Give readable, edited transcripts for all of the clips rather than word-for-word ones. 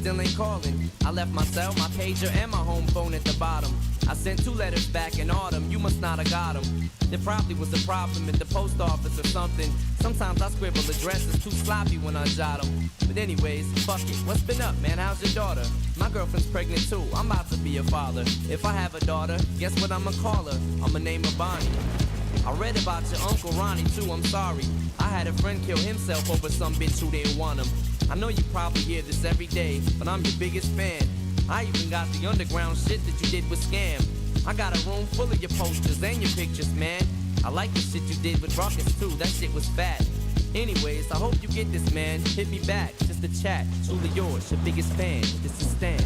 still ain't calling. I left my cell, my pager, and my home phone at the bottom. I sent 2 letters back in autumn, you must not have got them. There probably was a problem at the post office or something. Sometimes I scribble addresses too sloppy when I jot them. But anyways, fuck it, what's been up, man? How's your daughter? My girlfriend's pregnant too, I'm about to be a father. If I have a daughter, guess what I'ma call her? I'ma name her Bonnie. I read about your Uncle Ronnie too, I'm sorry. I had a friend kill himself over some bitch who didn't want him. I know you probably hear this every day, but I'm your biggest fan. I even got the underground shit that you did with Scam. I got a room full of your posters and your pictures, man. I like the shit you did with Ruckus too, that shit was fat. Anyways, I hope you get this, man. Hit me back, just a chat. Truly yours, your biggest fan. This is Stan.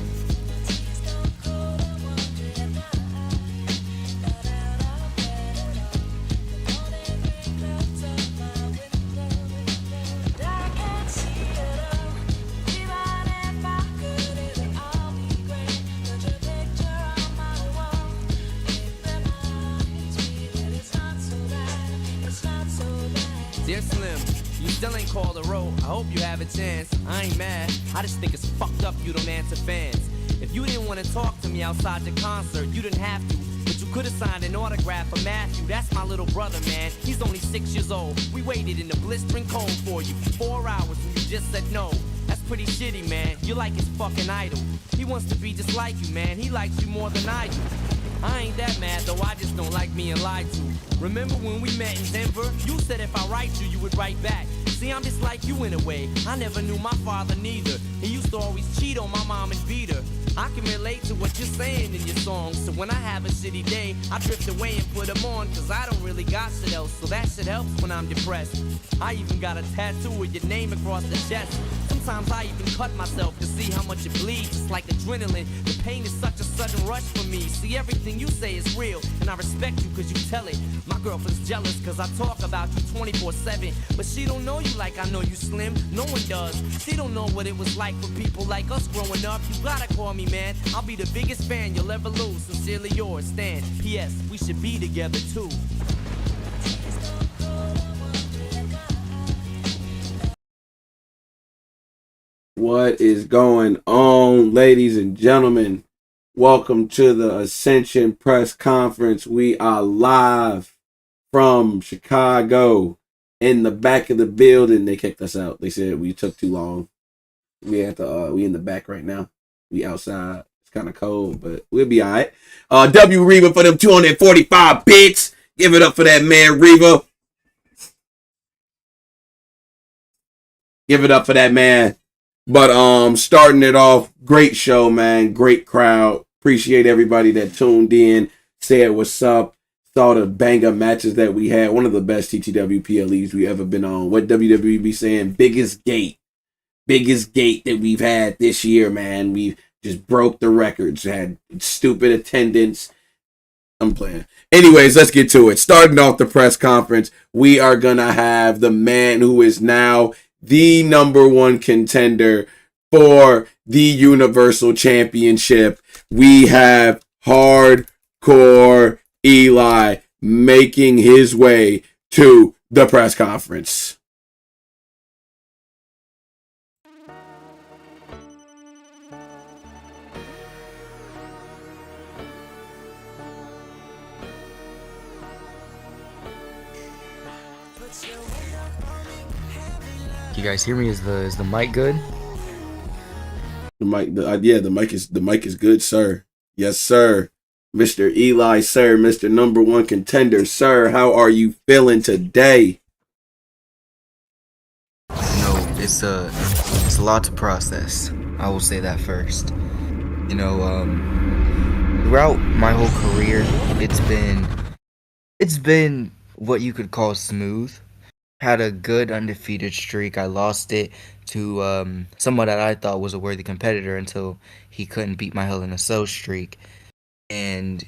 Dear Slim, you still ain't called a row. I hope you have a chance. I ain't mad. I just think it's fucked up you don't answer fans. If you didn't want to talk to me outside the concert, you didn't have to. But you could have signed an autograph for Matthew. That's my little brother, man. He's only 6 years old. We waited in the blistering cold for you for 4 hours and you just said no. That's pretty shitty, man. You're like his fucking idol. He wants to be just like you, man. He likes you more than I do. I ain't that mad though, I just don't like being lied to. Remember when we met in Denver? You said if I write you would write back. See, I'm just like you in a way. I never knew my father neither. He used to always cheat on my mom and beat her. I can relate to what you're saying in your songs. So when I have a shitty day, I drift away and put them on. Cause I don't really got shit else, so that shit helps when I'm depressed. I even got a tattoo with your name across the chest. Sometimes I even cut myself to see how much it bleeds. It's like adrenaline. The pain is such a sudden rush for me. See, everything you say is real, and I respect you cause you tell it. My girlfriend's jealous cause I talk about you 24/7. But she don't know you like I know you, Slim. No one does. She don't know what it was like for people like us growing up. You gotta call me, man. I'll be the biggest fan you'll ever lose. Sincerely yours, Stan. P.S. We should be together too. What is going on, ladies and gentlemen? Welcome to the Ascension press conference. We are live from Chicago in the back of the building. They kicked us out. They said we took too long. We in the back right now. We outside. It's kind of cold, but we'll be all right. W Reva for them 245 bits. Give it up for that man, Reva. Give it up for that man. But starting it off, great show, man. Great crowd. Appreciate everybody that tuned in, said what's up, saw the banger matches that we had. One of the best TTW PLEs we ever been on. What WWE be saying? Biggest gate that we've had this year, man. We just broke the records. Had stupid attendance. I'm playing. Anyways, let's get to it. Starting off the press conference, we are gonna have the man who is now the #1 contender for the Universal Championship. We have Hardcore Eli making his way to the press conference. You guys hear me? Is the mic good? The mic is good, sir. Yes, sir. Mr. Eli, sir, Mr. #1 contender, sir. How are you feeling today? No, it's a lot to process. I will say that first. Throughout my whole career, it's been what you could call smooth. Had a good undefeated streak. I lost it to someone that I thought was a worthy competitor until he couldn't beat my Hell in a Cell streak. And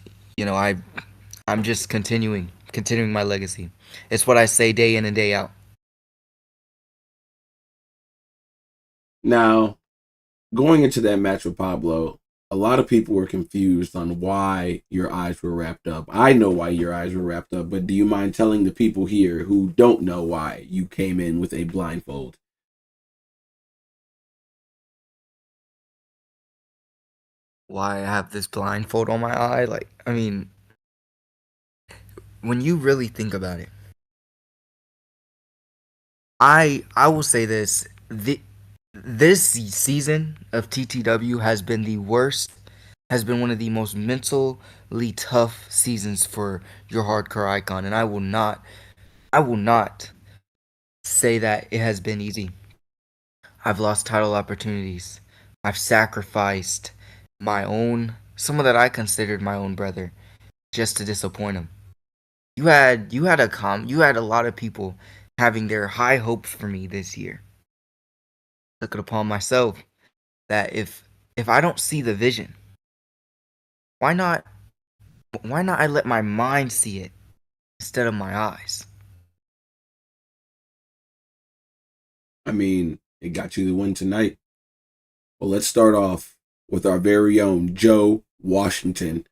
I'm just continuing my legacy. It's what I say day in and day out. Now, going into that match with Pablo, a lot of people were confused on why your eyes were wrapped up. I know why your eyes were wrapped up, but do you mind telling the people here who don't know why you came in with a blindfold? why I have this blindfold on my eye. Like, I mean, when you really think about it, I will say this: this season of TTW has been the worst. Has been one of the most mentally tough seasons for your hardcore icon, and I will not say that it has been easy. I've lost title opportunities. I've sacrificed my own, someone that I considered my own brother, just to disappoint him. You had a lot of people having their high hopes for me this year. Took it upon myself that if I don't see the vision, why not I let my mind see it instead of my eyes? I mean, it got you the win tonight. Well, let's start off with our very own Joe Washington.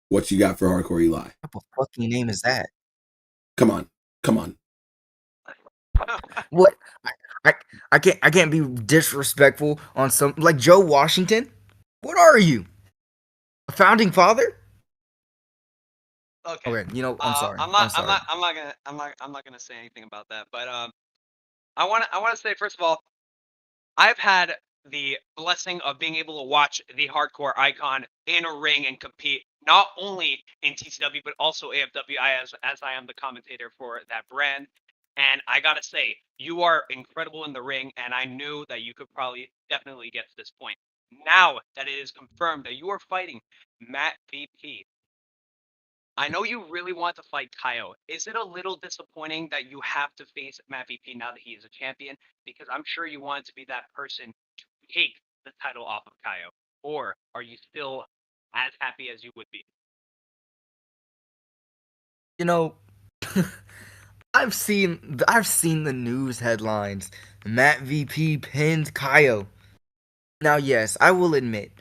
What you got for Hardcore Eli? What type of fucking name is that? Come on. Come on. What? I, I I can't be disrespectful on some like Joe Washington. What are you? A founding father? Okay. Okay, you know, I'm sorry. I'm not I'm not gonna say anything about that. But I wanna say first of all, I've had the blessing of being able to watch the hardcore icon in a ring and compete not only in TCW but also AFWI as I am the commentator for that brand. And I gotta say, you are incredible in the ring, and I knew that you could probably definitely get to this point. Now that it is confirmed that you are fighting Matt VP, I know you really want to fight Kaio. Is it a little disappointing that you have to face Matt VP now that he is a champion? Because I'm sure you wanted to be that person to take the title off of Kaio. Or are you still as happy as you would be? You know, I've seen the news headlines. Matt VP pinned Kaio. Now, yes, I will admit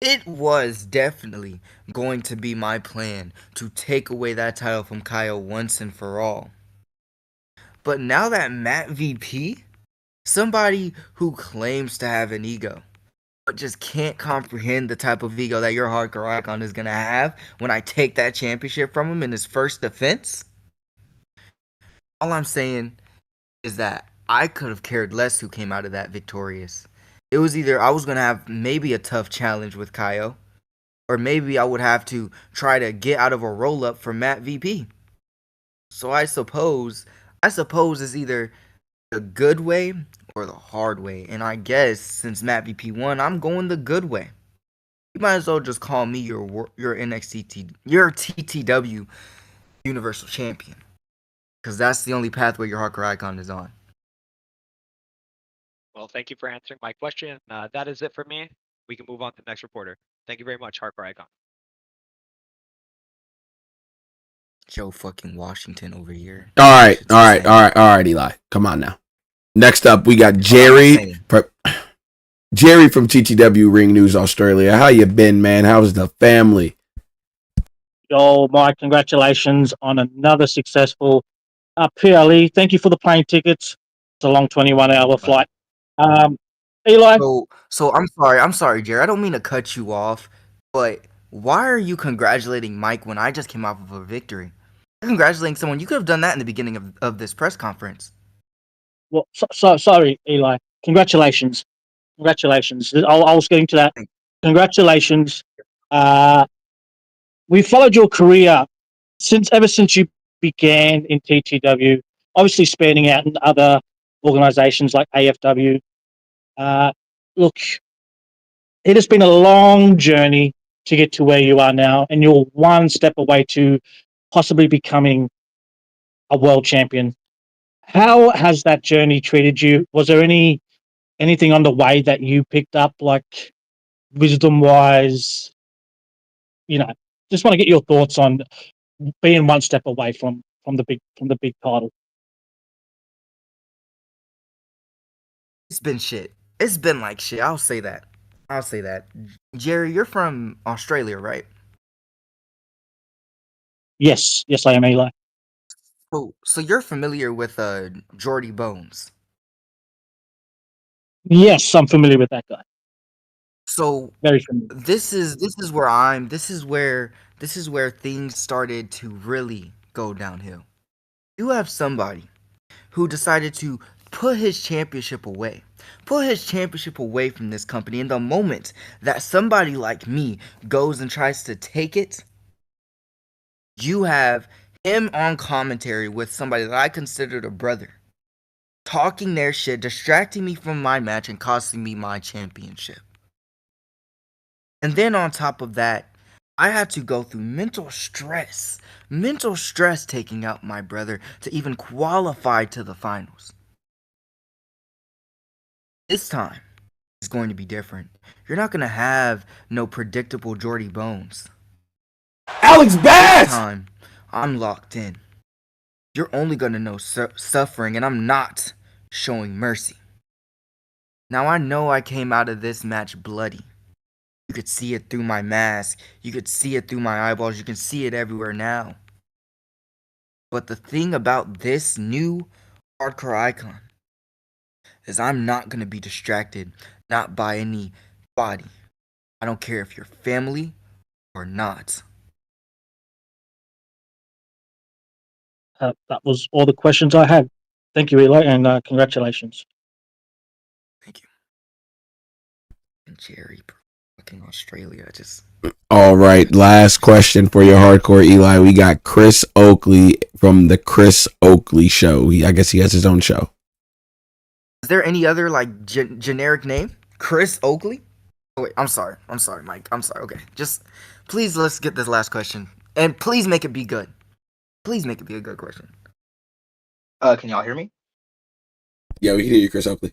it was definitely going to be my plan to take away that title from Kaio once and for all. But now that Matt VP, somebody who claims to have an ego, but just can't comprehend the type of ego that your hardcore icon is gonna have when I take that championship from him in his first defense, all I'm saying is that I could have cared less who came out of that victorious. It was either I was gonna have maybe a tough challenge with Kaio, or maybe I would have to try to get out of a roll up for Matt VP. So I suppose it's either the good way or the hard way. And I guess since Matt VP won, I'm going the good way. You might as well just call me your your TTW Universal Champion, because that's the only pathway your hardcore icon is on. Well, thank you for answering my question. That is it for me. We can move on to the next reporter. Thank you very much, Hardcore Icon. Joe fucking Washington over here. All right. Shit's All right. insane. All right. All right, Eli. Come on now. Next up, we got Hold on, I'm Jerry. saying. Jerry from TTW Ring News Australia. How you been, man? How's the family? Yo, Mike, congratulations on another successful PLE. Thank you for the plane tickets. It's a long 21-hour flight. Eli, So I'm sorry, Jerry. I don't mean to cut you off, but why are you congratulating Mike when I just came off of a victory? You're congratulating someone. You could have done that in the beginning of this press conference. well, sorry, Eli. Congratulations. Congratulations. I was getting to that. Congratulations. We followed your career ever since you began in TTW, obviously spanning out in other organizations like AFW. Look, it has been a long journey to get to where you are now, and you're one step away to possibly becoming a world champion. How has that journey treated you? Was there anything on the way that you picked up, like wisdom wise? Just want to get your thoughts on being one step away from the big title. It's been shit. It's been like shit. I'll say that. Jerry, you're from Australia, right? Yes, I am, Eli. So you're familiar with Jordy Bones. Yes, I'm familiar with that guy. So Very familiar. this is where things started to really go downhill. You have somebody who decided to put his championship away. Put his championship away from this company. In the moment that somebody like me goes and tries to take it, you have him on commentary with somebody that I considered a brother, talking their shit, distracting me from my match, and costing me my championship. And then on top of that, I had to go through mental stress taking out my brother to even qualify to the finals. This time is going to be different. You're not going to have no predictable Jordy Bones. Alex This Bass! time, I'm locked in. You're only going to know suffering, and I'm not showing mercy. Now, I know I came out of this match bloody. You could see it through my mask. You could see it through my eyeballs. You can see it everywhere now. But the thing about this new hardcore icon is I'm not going to be distracted, not by anybody. I don't care if you're family or not. That was all the questions I had. Thank you, Eli, and congratulations. Thank you. And Jerry, fucking Australia, just... All right, last question for your hardcore Eli. We got Chris Oakley from the Chris Oakley Show. I guess he has his own show. Is there any other like generic name? Chris Oakley? Oh, wait, I'm sorry, Mike. I'm sorry. Okay, just please let's get this last question, and please make it be good. Please make it be a good question. Can y'all hear me? Yeah, we can hear you, Chris Oakley.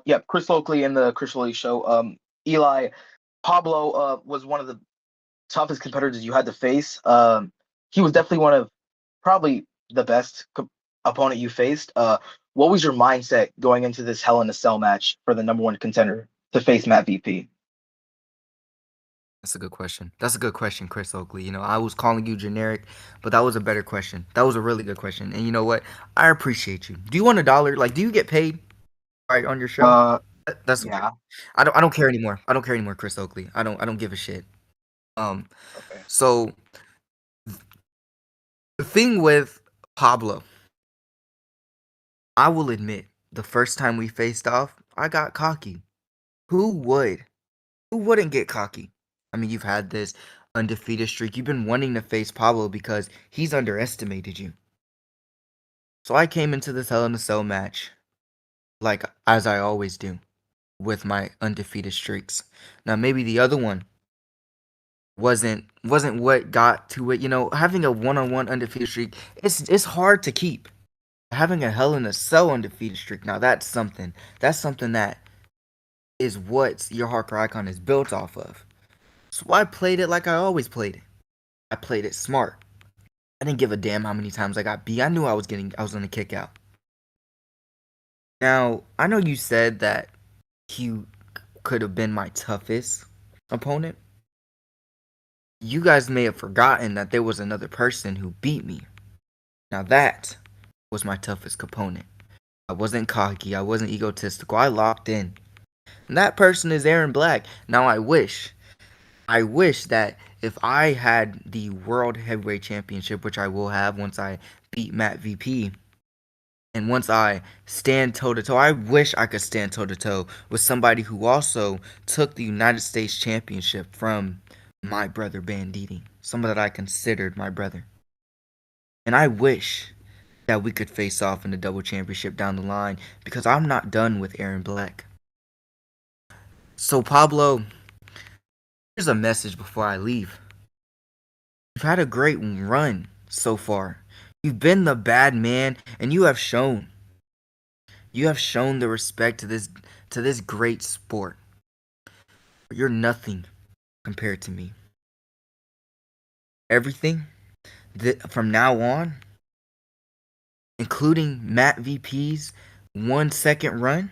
Yeah, Chris Oakley in the Chris Oakley Show. Eli, Pablo was one of the toughest competitors you had to face. He was definitely one of probably the best opponent you faced. What was your mindset going into this Hell in a Cell match for the number one contender to face Matt VP? That's a good question. That's a good question, Chris Oakley. You know, I was calling you generic, but that was a better question. That was a really good question. And you know what? I appreciate you. Do you want $1? Like, do you get paid right on your show? That's yeah. Okay. I don't care anymore. I don't care anymore, Chris Oakley. I don't give a shit. Okay. So the thing with Pablo, I will admit, the first time we faced off, I got cocky. Who would? Who wouldn't get cocky? I mean, you've had this undefeated streak. You've been wanting to face Pablo because he's underestimated you. So I came into this Hell in a Cell match, like as I always do, with my undefeated streaks. Now maybe the other one wasn't what got to it. You know, having a one-on-one undefeated streak, it's hard to keep. Having a Hell in a Cell undefeated streak, now that's something. That's something that is what your hardcore icon is built off of. So I played it like I always played it. I played it smart. I didn't give a damn how many times I got beat. I knew I was gonna kick out. Now, I know you said that he could have been my toughest opponent. You guys may have forgotten that there was another person who beat me. Now that was my toughest opponent. I wasn't cocky. I wasn't egotistical. I locked in. And that person is Aaron Black. Now I wish that if I had the World Heavyweight Championship, which I will have once I beat Matt VP, and once I stand toe-to-toe, I wish I could stand toe-to-toe with somebody who also took the United States Championship from my brother Banditti, someone that I considered my brother. And I wish that we could face off in the double championship down the line, because I'm not done with Aaron Black. So Pablo, here's a message before I leave. You've had a great run so far. You've been the bad man, and you have shown the respect to this great sport. But you're nothing compared to me. Everything from now on, including Matt VP's 1 second run,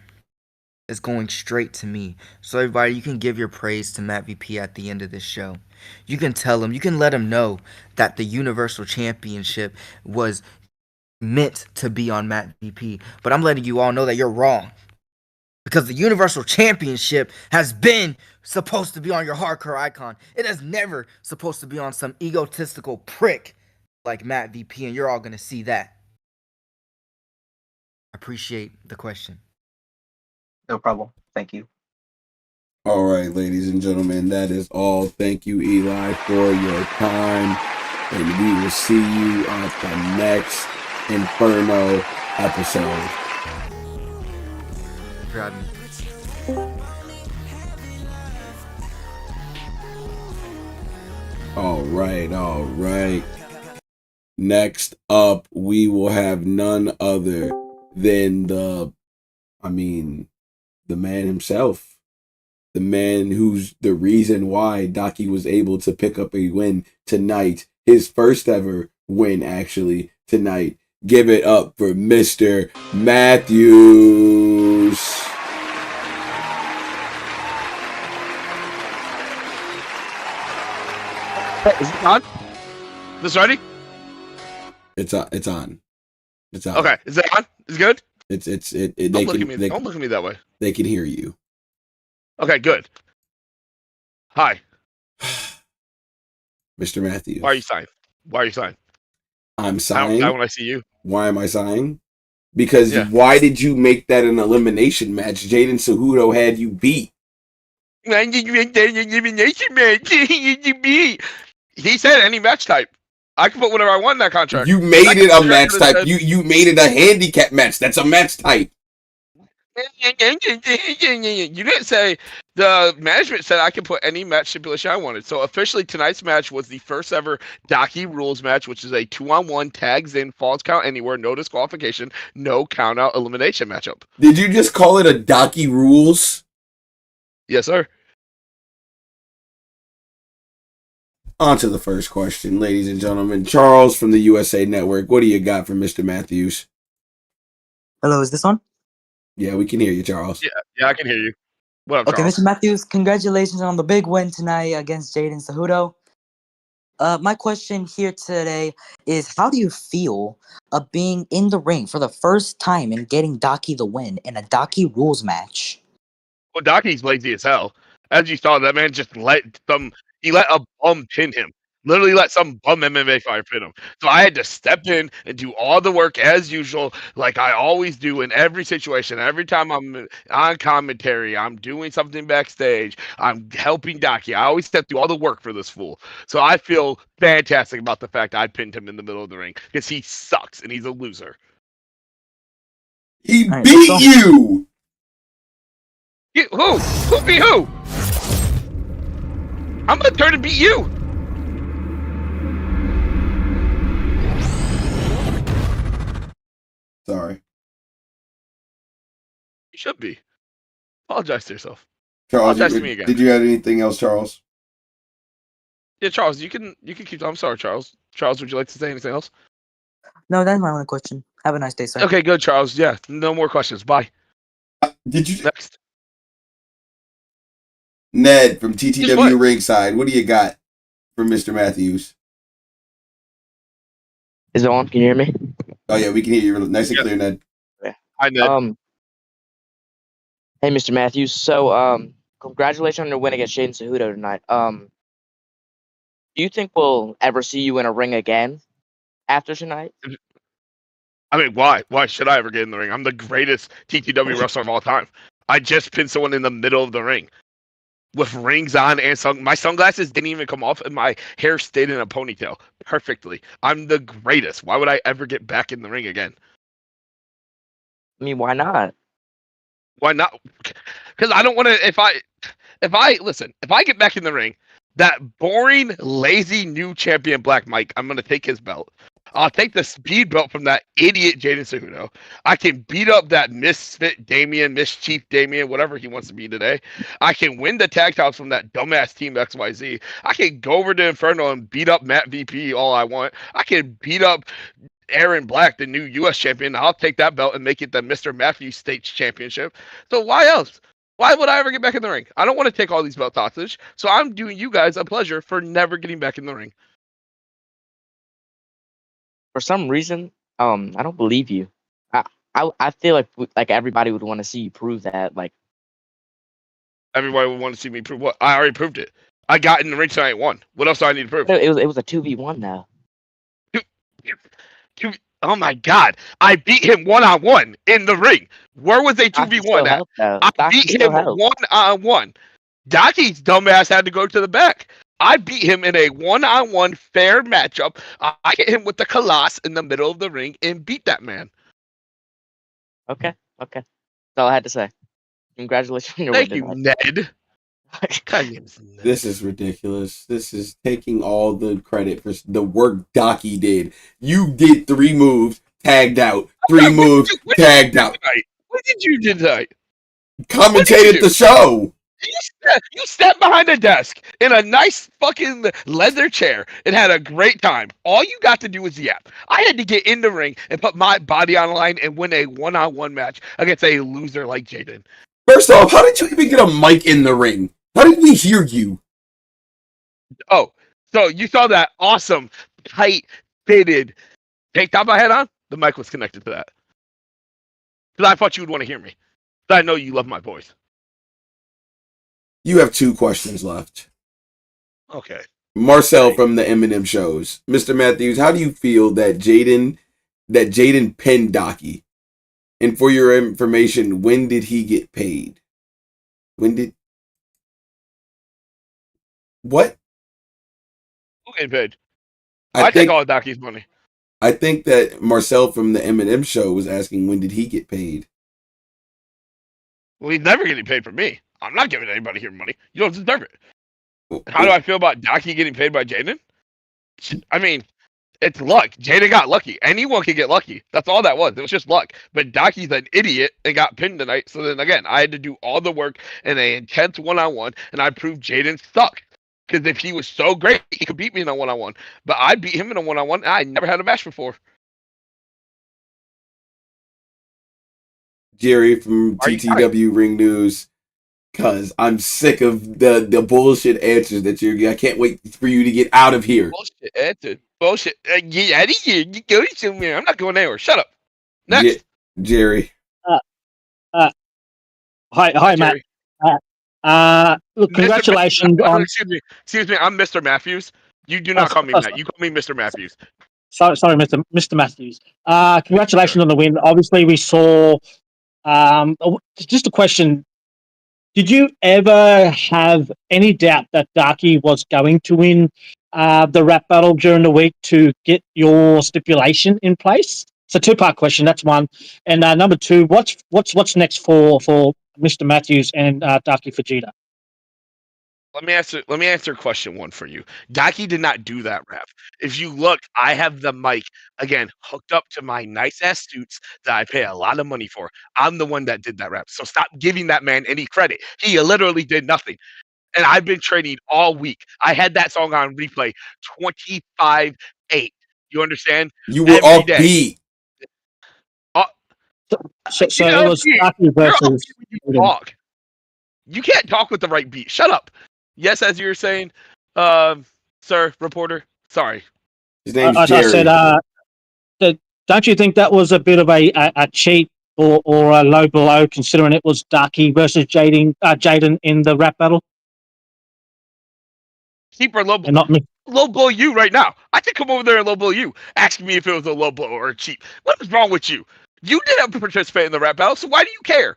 is going straight to me. So everybody, you can give your praise to Matt VP at the end of this show. You can tell him, you can let him know that the Universal Championship was meant to be on Matt VP. But I'm letting you all know that you're wrong. Because the Universal Championship has been supposed to be on your hardcore icon. It is never supposed to be on some egotistical prick like Matt VP, and you're all going to see that. Appreciate the question. No problem. Thank you. All right, ladies and gentlemen, that is all. Thank you, Eli, for your time. And we will see you at the next Inferno episode. For having me. All right. Next up, we will have none other than the man himself. The man who's the reason why Daki was able to pick up a win tonight. His first ever win, actually, tonight. Give it up for Mr. Matthews. Is it on? This ready? It's on. It's on. Okay. Is it on? Is it good? Don't look at me that way. They can hear you. Okay, good. Hi. Mr. Matthews. Why are you sighing? I'm sighing. When I see you. Why am I sighing? Because Yeah. Why did you make that an elimination match? Jaden Cejudo had you beat. Elimination match. He said any match type. I can put whatever I want in that contract. You made it a match type. You made it a handicap match. That's a match type. You didn't say. The management said I could put any match stipulation I wanted. So officially tonight's match was the first ever Daki rules match, which is a 2-on-1 tags in, falls count anywhere, no disqualification, no count out elimination matchup. Did you just call it a Daki rules? Yes, sir. On to the first question, ladies and gentlemen. Charles from the USA Network. What do you got for Mr. Matthews? Hello, is this on? Yeah, we can hear you, Charles. Yeah, I can hear you. What up, Okay, Charles? Mr. Matthews, congratulations on the big win tonight against Jaden Cejudo. My question here today is, how do you feel being in the ring for the first time and getting Daki the win in a Daki rules match? Well, Daki's lazy as hell. As you saw, that man just let a bum pin him. Literally let some bum MMA fighter pin him. So I had to step in and do all the work as usual, like I always do in every situation. Every time I'm on commentary, I'm doing something backstage, I'm helping Daki. I always step through all the work for this fool. So I feel fantastic about the fact I pinned him in the middle of the ring because he sucks and he's a loser. He beat you! Who? Who beat who? I'm gonna turn and beat you. Sorry. You should be. Apologize to yourself. Charles, Apologize to me again. Did you have anything else, Charles? Yeah, Charles, you can keep. I'm sorry, Charles. Charles, would you like to say anything else? No, that's my only question. Have a nice day, sir. Okay, good, Charles. Yeah, no more questions. Bye. Did you Next? Ned from TTW what? Ringside? What do you got for Mr. Matthews? Is it on? Can you hear me? Oh yeah, we can hear you nice and clear, Ned. Hi, Ned. Hey, Mr. Matthews. So, congratulations on your win against Jaden Cejudo tonight. Do you think we'll ever see you in a ring again after tonight? I mean, why? Why should I ever get in the ring? I'm the greatest TTW wrestler of all time. I just pinned someone in the middle of the ring with rings on and my sunglasses didn't even come off and my hair stayed in a ponytail perfectly. I'm the greatest. Why would I ever get back in the ring again? I mean, why not? Why not? Because I don't want to. If I get back in the ring, that boring, lazy new champion Black Mike, I'm gonna take his belt. I'll take the speed belt from that idiot Jaden Cejudo. I can beat up that misfit Damien, mischief Damien, whatever he wants to be today. I can win the tag titles from that dumbass Team XYZ. I can go over to Inferno and beat up Matt VP all I want. I can beat up Aaron Black, the new U.S. champion. I'll take that belt and make it the Mr. Matthews States Championship. So why else? Why would I ever get back in the ring? I don't want to take all these belts hostage. So I'm doing you guys a pleasure for never getting back in the ring. For some reason, I don't believe you. I feel like everybody would want to see you prove that. Like, Everybody would want to see me prove what? I already proved it. I got in the ring tonight and won. What else do I need to prove? It was a 2v1 now. Oh my god. I beat him 1-on-1 in the ring. Where was a Docky 2v1 still at? helped though. I Docky beat still him helped. 1-on-1. Docky's dumbass had to go to the back. I beat him in a 1-on-1 fair matchup. I hit him with the Colossus in the middle of the ring and beat that man. Okay. That's all I had to say. Congratulations on your Thank win you, tonight. Ned. God, name's Ned. This is ridiculous. This is taking all the credit for the work Docky did. You did 3 moves, tagged out. 3 moves, tagged out. What did you do tonight? Commentated the show. You sat behind a desk in a nice fucking leather chair and had a great time. All you got to do was yap. I had to get in the ring and put my body on the line and win a 1-on-1 match against a loser like Jaden. First off, how did you even get a mic in the ring? How did we hear you? Oh, so you saw that awesome, tight, fitted tank top I had on? The mic was connected to that. Because I thought you would want to hear me. But I know you love my voice. You have 2 questions left. Okay. Marcel from the Eminem shows. Mr. Matthews, how do you feel that Jaden pinned Docky? And for your information, when did he get paid? What? Who getting paid? I take all of Docky's money. I think that Marcel from the Eminem show was asking when did he get paid? Well, he's never getting paid from me. I'm not giving anybody here money. You don't deserve it. How do I feel about Docky getting paid by Jaden? I mean, it's luck. Jaden got lucky. Anyone can get lucky. That's all that was. It was just luck. But Docky's an idiot and got pinned tonight. So then again, I had to do all the work in an intense 1-on-1, and I proved Jaden sucked. Because if he was so great, he could beat me in a 1-on-1. But I beat him in a 1-on-1, and I never had a match before. Jerry from TTW Ring News. Cause I'm sick of the bullshit answers that you're. I can't wait for you to get out of here. Bullshit answer. Bullshit. Get out of here. You go somewhere. I'm not going anywhere. Shut up. Next. Jerry. Hi, Matt. Look, congratulations on. Excuse me. I'm Mr. Matthews. You do not call me Matt. You call me Mr. Matthews. Sorry, Mr. Matthews. Congratulations on the win. Obviously, we saw. Just a question. Did you ever have any doubt that Darky was going to win the rap battle during the week to get your stipulation in place? It's a 2-part question. That's one. And number 2, what's next for Mr. Matthews and Darky Fujita? Let me answer question 1 for you. Docky did not do that rap. If you look, I have the mic again hooked up to my nice ass suits that I pay a lot of money for. I'm the one that did that rap. So stop giving that man any credit. He literally did nothing. And I've been training all week. I had that song on replay 25/8. You understand? You were off beat. So it was Darky versus. You can't talk with the right beat. Shut up. Yes, as you were saying, sir, reporter. Sorry. His name's Jerry. I said, don't you think that was a bit of a cheat or a low blow, considering it was Darky versus Jaden in the rap battle? Cheap or low blow? And not me. Low blow you right now. I could come over there and low blow you, asking me if it was a low blow or a cheap. What is wrong with you? You didn't participate in the rap battle, so why do you care?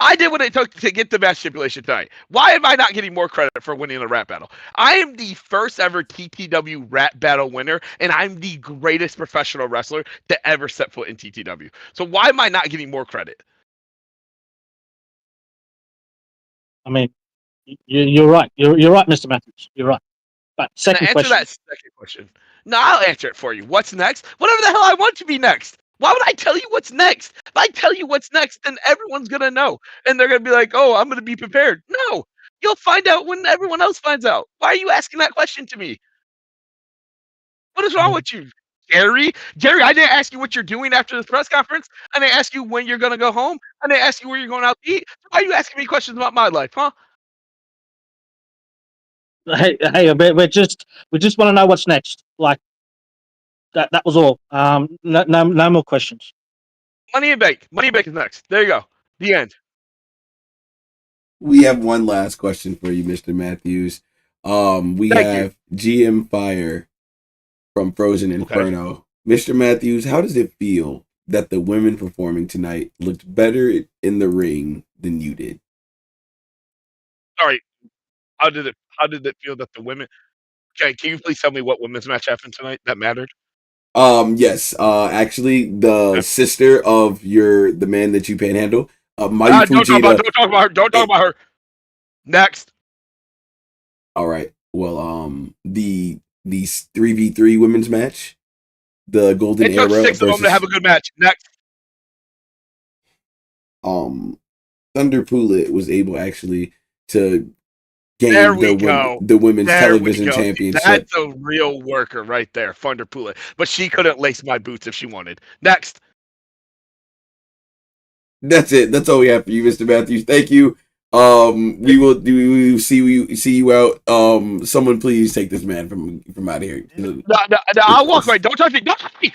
I did what it took to get the match stipulation tonight. Why am I not getting more credit for winning the rap battle? I am the first ever TTW rap battle winner, and I'm the greatest professional wrestler to ever set foot in TTW. So why am I not getting more credit? I mean, you're right. You're right, Mr. Matthews. You're right. But second question. Answer that second question. No, I'll answer it for you. What's next? Whatever the hell I want to be next. Why would I tell you what's next? If I tell you what's next, then everyone's going to know. And they're going to be like, oh, I'm going to be prepared. No, you'll find out when everyone else finds out. Why are you asking that question to me? What is wrong with you, Jerry? Jerry, I didn't ask you what you're doing after this press conference. I didn't ask you when you're going to go home. I didn't ask you where you're going out to eat. Why are you asking me questions about my life, huh? Hey, we just want to know what's next. Like that was all. No more questions. Money in Bank. Money in Bank is next. There you go. The end. We have one last question for you, Mr. Matthews. We Thank you. have GM Fire from Frozen Okay. Inferno. Mr. Matthews, how does it feel that the women performing tonight looked better in the ring than you did? Sorry. How did it feel that the women? Okay, can you please tell me what women's match happened tonight that mattered? Yes. Actually, the Okay. sister of the man that you panhandle, Mayu Don't talk about. Fujita. Don't talk about her. Don't talk about her. Next. All right. Well, these 3v3 women's match, the Golden It took Era 6 of them to have a versus good match. Next. Thunder Poulet was able actually to There gain we go. the women's There we television go. See, championship. that's a real worker right there, Thunder Poulet. But she couldn't lace my boots if she wanted. Next. That's it. That's all we have for you, Mr. Matthews. Thank you. We will see you out. Someone please take this man from out of here. No, I'll walk away. Don't touch me. Don't touch me.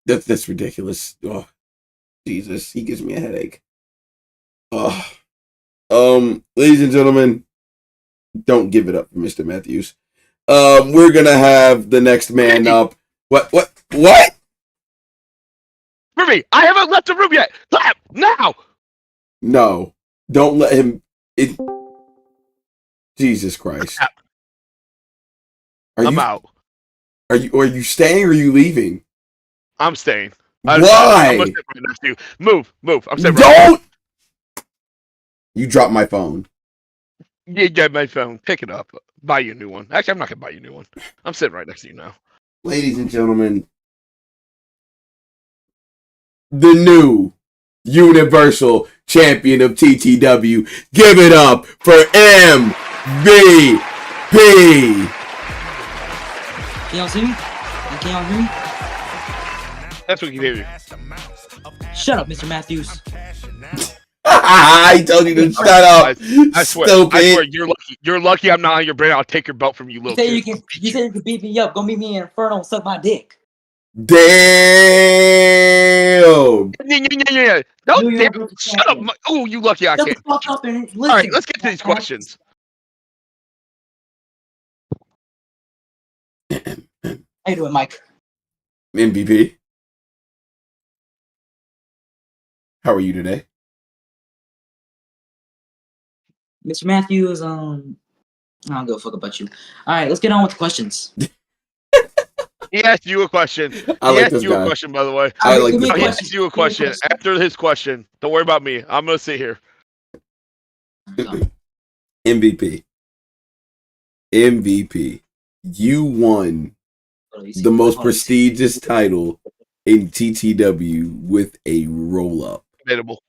That's ridiculous. Oh, Jesus, he gives me a headache. Oh. Ladies and gentlemen, don't give it up for Mr. Matthews. We're gonna have the next man up. What? Ruby, I haven't left the room yet. Clap now. No, don't let him. Jesus Christ. Clap. Are I'm you out. Are you staying or are you leaving? I'm staying. Why? I'm gonna sit right next to you. Move. I'm sitting right Don't. You dropped my phone. You get my phone. Pick it up. Buy you a new one. Actually, I'm not gonna buy you a new one. I'm sitting right next to you now. Ladies and gentlemen, the new Universal Champion of TTW. Give it up for MVP. Can y'all see me? Can y'all hear me? That's what you do. Shut up, Mr. Matthews. I told you to shut up. I swear. Stupid. I swear. You're lucky. You're lucky. I'm not on your brain. I'll take your belt from you, little You kid. said you can beat me up. Go meet me in Inferno and suck my dick. Damn. Yeah. Don't New damn. York Shut up. Oh, you lucky I Shut can't. the fuck up and listen. All right, let's get to these questions. How you doing, Mike? MVP. How are you today? Mr. Matthews, I don't give a fuck about you. Alright, let's get on with the questions. He asked you a question. I He like asked this you guy. a question, by the way. I like give me this a He guy. asked you a question. After his question, don't worry about me. I'm gonna sit here. MVP. You won the most prestigious title in TTW with a roll up. Debatable.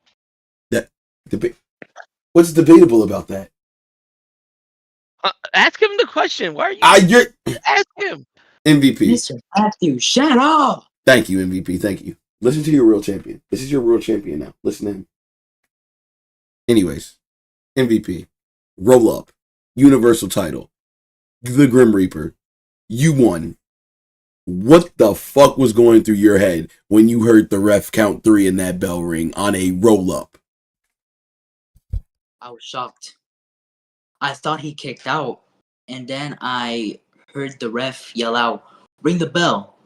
What's debatable about that? Ask him the question. Why are you? Ask him. MVP. Mr. Matthews, shut up. Thank you, MVP. Thank you. Listen to your real champion. This is your real champion now. Listen to him. Anyways, MVP. Roll up. Universal title. The Grim Reaper. You won. What the fuck was going through your head when you heard the ref count 3 in that bell ring on a roll up? I was shocked. I thought he kicked out, and then I heard the ref yell out, "Ring the bell."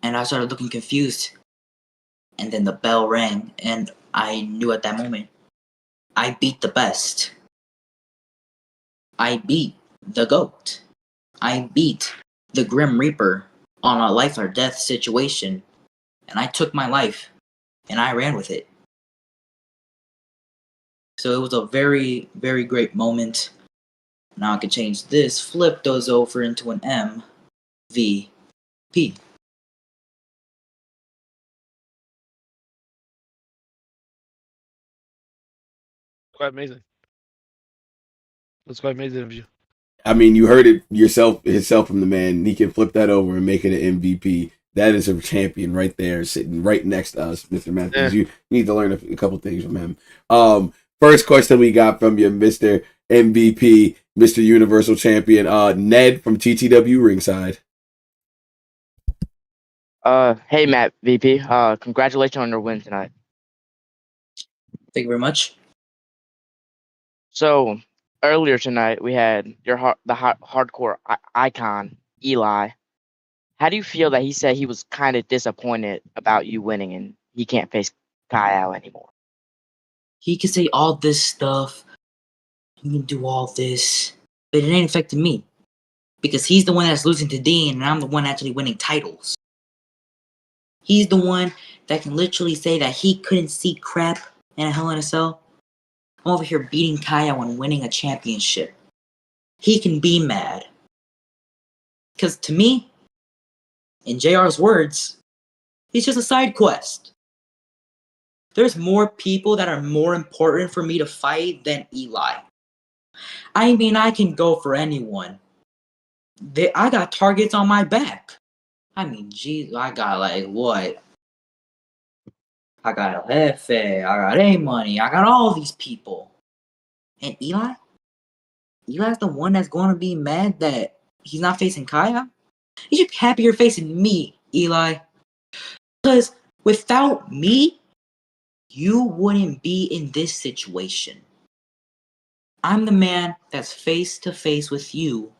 And I started looking confused. And then the bell rang, and I knew at that moment, I beat the best. I beat the GOAT. I beat the Grim Reaper on a life or death situation. And I took my life, and I ran with it. So it was a very, very great moment. Now I can change this, flip those over into an MVP. Quite amazing. That's quite amazing of you. I mean, you heard it himself from the man. He can flip that over and make it an MVP. That is a champion right there, sitting right next to us, Mr. Matthews. You need to learn a couple things from him. First question we got from you, Mr. MVP, Mr. Universal Champion, Ned from TTW ringside. Hey Matt VP. Congratulations on your win tonight. Thank you very much. So earlier tonight we had hardcore icon Eli. How do you feel that he said he was kind of disappointed about you winning and he can't face Kyle anymore? He can say all this stuff, he can do all this, but it ain't affecting me. Because he's the one that's losing to Dean, and I'm the one actually winning titles. He's the one that can literally say that he couldn't see crap in a Hell in a Cell. I'm over here beating Kyle and winning a championship. He can be mad. Because to me, in JR's words, he's just a side quest. There's more people that are more important for me to fight than Eli. I mean, I can go for anyone. I got targets on my back. I mean, geez, I got like what? I got El Jefe, I got A-Money, I got all these people. And Eli? Eli's the one that's going to be mad that he's not facing Kaya? You should be happy you're facing me, Eli. Because without me, you wouldn't be in this situation. I'm the man that's face to face with you.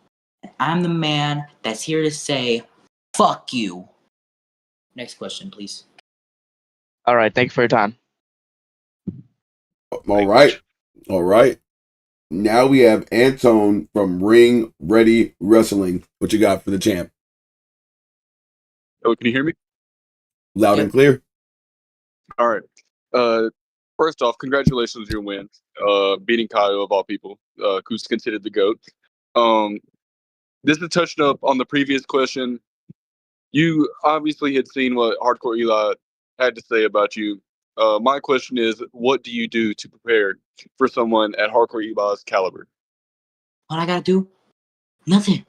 And I'm the man that's here to say, fuck you. Next question, please. All right, thank you for your time. All right. All right. Now we have Anton from Ring Ready Wrestling. What you got for the champ? Oh, can you hear me? Loud and clear. All right. First off, congratulations on your win. Beating Kyle of all people, who's considered the GOAT. This is touched up on the previous question. You obviously had seen what Hardcore Eli had to say about you. My question is, what do you do to prepare for someone at Hardcore Eli's caliber? What I gotta do? Nothing.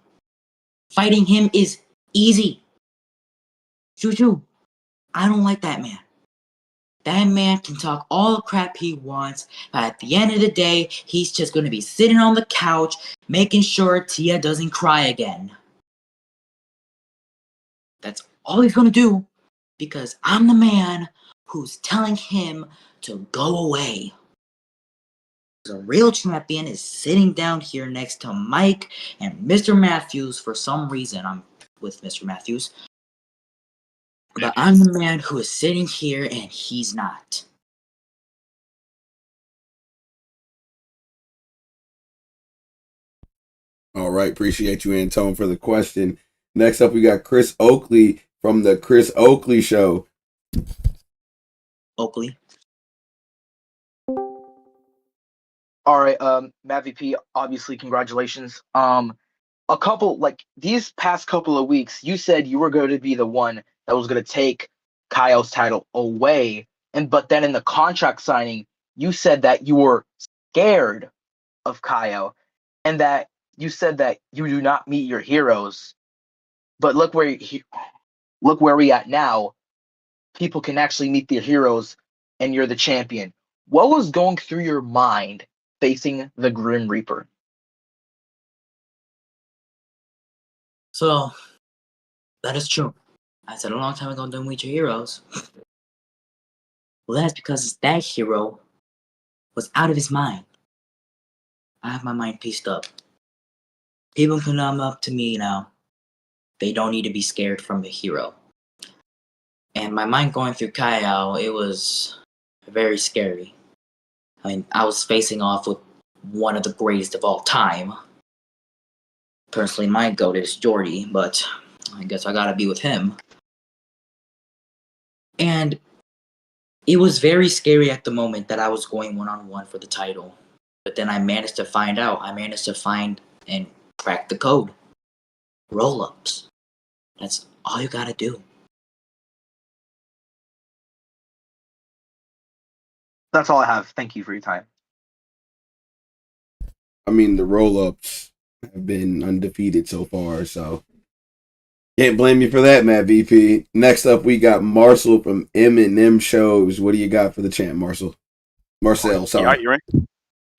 Fighting him is easy. Choo-choo. I don't like that man. That man can talk all the crap he wants, but at the end of the day, he's just gonna be sitting on the couch, making sure Tia doesn't cry again. That's all he's gonna do, because I'm the man who's telling him to go away. The real champion is sitting down here next to Mike and Mr. Matthews. For some reason, I'm with Mr. Matthews. But I'm the man who is sitting here and he's not. All right. Appreciate you, Anton, for the question. Next up, we got Chris Oakley from the Chris Oakley Show. Oakley. All right, Matt VP, obviously congratulations. A couple like these past couple of weeks, you said you were going to be the one that was going to take Kyle's title away, but then in the contract signing, you said that you were scared of Kyle, and that you said that you do not meet your heroes. But look where we at now. People can actually meet their heroes, and you're the champion. What was going through your mind facing the Grim Reaper? So, that is true. I said a long time ago, don't meet your heroes. Well, that's because that hero was out of his mind. I have my mind pieced up. People can come up to me now. They don't need to be scared from the hero. And my mind going through Kyle, it was very scary. I mean, I was facing off with one of the greatest of all time. Personally, my GOAT is Jordy, but I guess I gotta be with him. And it was very scary at the moment that I was going one-on-one for the title. But then I managed to find and crack the code. Roll-ups. That's all you gotta do. That's all I have. Thank you for your time. I mean, the roll-ups have been undefeated so far, so can't blame you for that, Matt VP. Next up, we got Marcel from M&M Shows. What do you got for the champ, Marcel? Marcel, sorry. Can y'all hear me?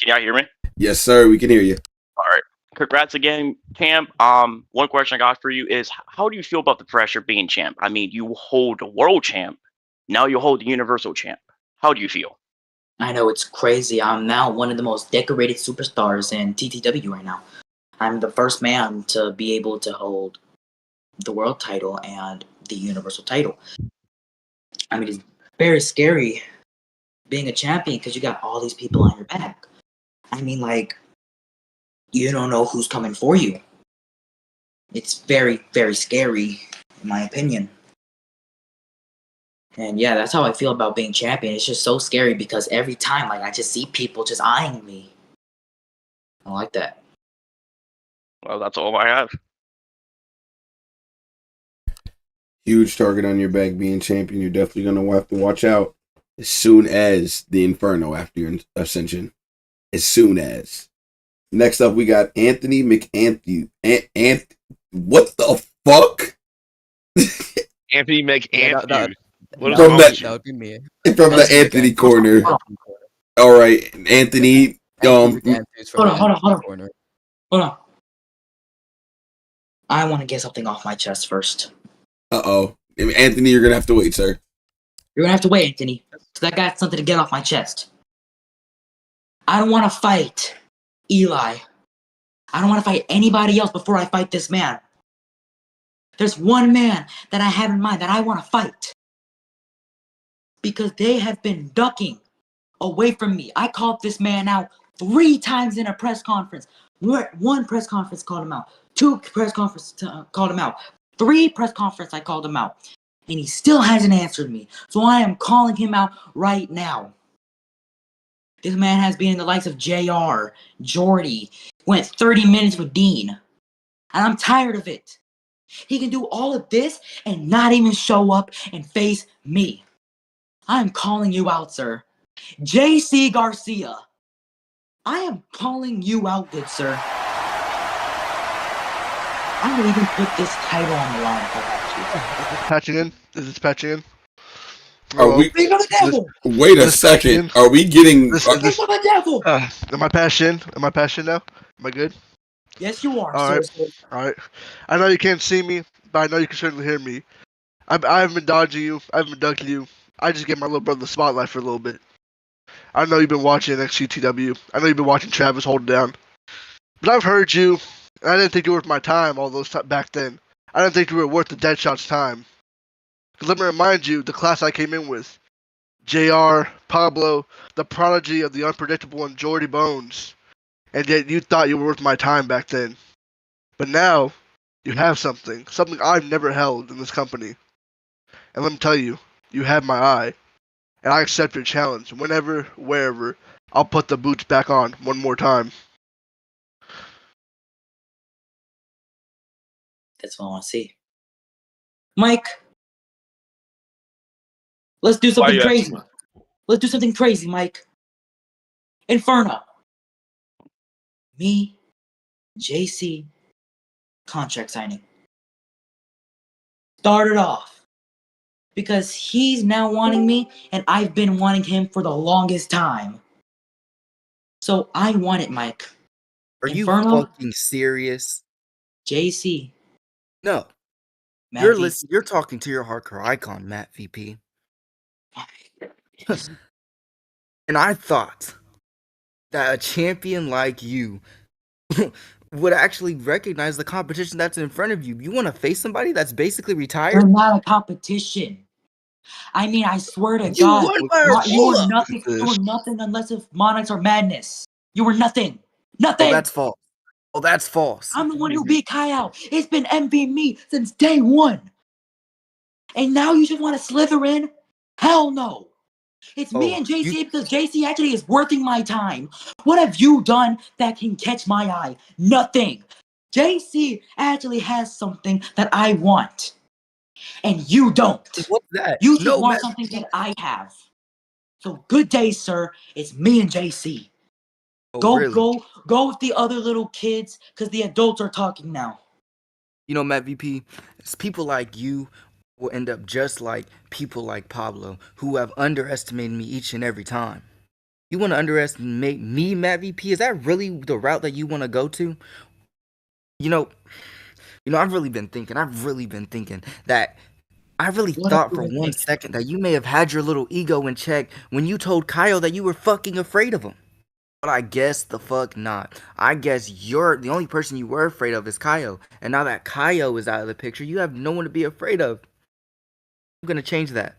Can y'all hear me? Yes, sir. We can hear you. All right. Congrats again, champ. One question I got for you is, how do you feel about the pressure being champ? I mean, you hold the world champ. Now you hold the universal champ. How do you feel? I know it's crazy. I'm now one of the most decorated superstars in TTW right now. I'm the first man to be able to hold the world title and the universal title. I mean, it's very scary being a champion because you got all these people on your back. I mean, like, you don't know who's coming for you. It's very, very scary, in my opinion. And yeah, that's how I feel about being champion. It's just so scary because every time, like, I just see people just eyeing me. I like that. Well, that's all I have. Huge target on your back being champion. You're definitely going to have to watch out as soon as the Inferno after your Ascension. As soon as. Next up, we got Anthony McAnthew. What the fuck? Anthony McAnthew. What is From wrong that- with you? That would be me. From the Anthony corner. All right, Anthony. Anthony's from Hold on, the hold on. corner. Hold on. I want to get something off my chest first. Uh-oh. Anthony, you're going to have to wait, sir. You're gonna have to wait, Anthony, because I got something to get off my chest. I don't want to fight Eli. I don't want to fight anybody else before I fight this man. There's one man that I have in mind that I want to fight. Because they have been ducking away from me. I called this man out 3 times in a press conference. One press conference called him out. 2 press conferences called him out. 3 press conferences I called him out. And he still hasn't answered me. So I am calling him out right now. This man has been in the likes of JR, Jordy, went 30 minutes with Dean. And I'm tired of it. He can do all of this and not even show up and face me. I'm calling you out, sir. JC Garcia. I am calling you out, good sir. I will even put this title on the line if I have to. Patching in? Is this patching in? Are we? Speak of the devil! Wait a This second. patching? Are we getting? This- Speak of the devil! Am I patched in? Am I patched in now? Am I good? Yes, you are, All sir. right. Alright. I know you can't see me, but I know you can certainly hear me. I haven't been dodging you. I haven't been ducking you. I just get my little brother the spotlight for a little bit. I know you've been watching XCTW. I know you've been watching Travis hold it down. But I've heard you, and I didn't think you were worth my time all those back then. I didn't think you were worth the Deadshot's time. Because let me remind you, the class I came in with. JR, Pablo, the prodigy of the unpredictable and Jordy Bones. And yet you thought you were worth my time back then. But now, you have something I've never held in this company. And let me tell you, you have my eye. And I accept your challenge. Whenever, wherever, I'll put the boots back on one more time. That's what I want to see. Mike, let's do something crazy. Let's do something crazy, Mike. Inferno. Me, JC, contract signing. Started off because he's now wanting me and I've been wanting him for the longest time. So I want it, Mike. Are you Inferno? fucking serious? JC. No. Matt You're VP. You're talking to your hardcore icon, Matt VP. And I thought that a champion like you would actually recognize the competition that's in front of you. You want to face somebody that's basically retired? You're not a competition. I mean, I swear to You God, won by a you were roll-up. nothing. You were nothing unless if Monarchs are madness. You were nothing. Nothing. Oh, that's false. Oh, that's false. I'm the one who beat Kyle. It's been MV me since day one. And now you just want to slither in? Hell no. It's me and JC because JC actually is worthing my time. What have you done that can catch my eye? Nothing. JC actually has something that I want. And you don't. What's that? You just No, want Matt. something that I have. So good day, sir. It's me and JC. Oh, Go really? go with the other little kids because the adults are talking now. You know, Matt VP, it's people like you will end up just like people like Pablo who have underestimated me each and every time. You want to underestimate me, Matt VP? Is that really the route that you want to go to? You know, I've really been thinking that I really What thought do for I one think? second that you may have had your little ego in check when you told Kyle that you were fucking afraid of him. But I guess the fuck not. I guess you're the only person you were afraid of is Kyle. And now that Kyle is out of the picture, you have no one to be afraid of. I'm gonna change that.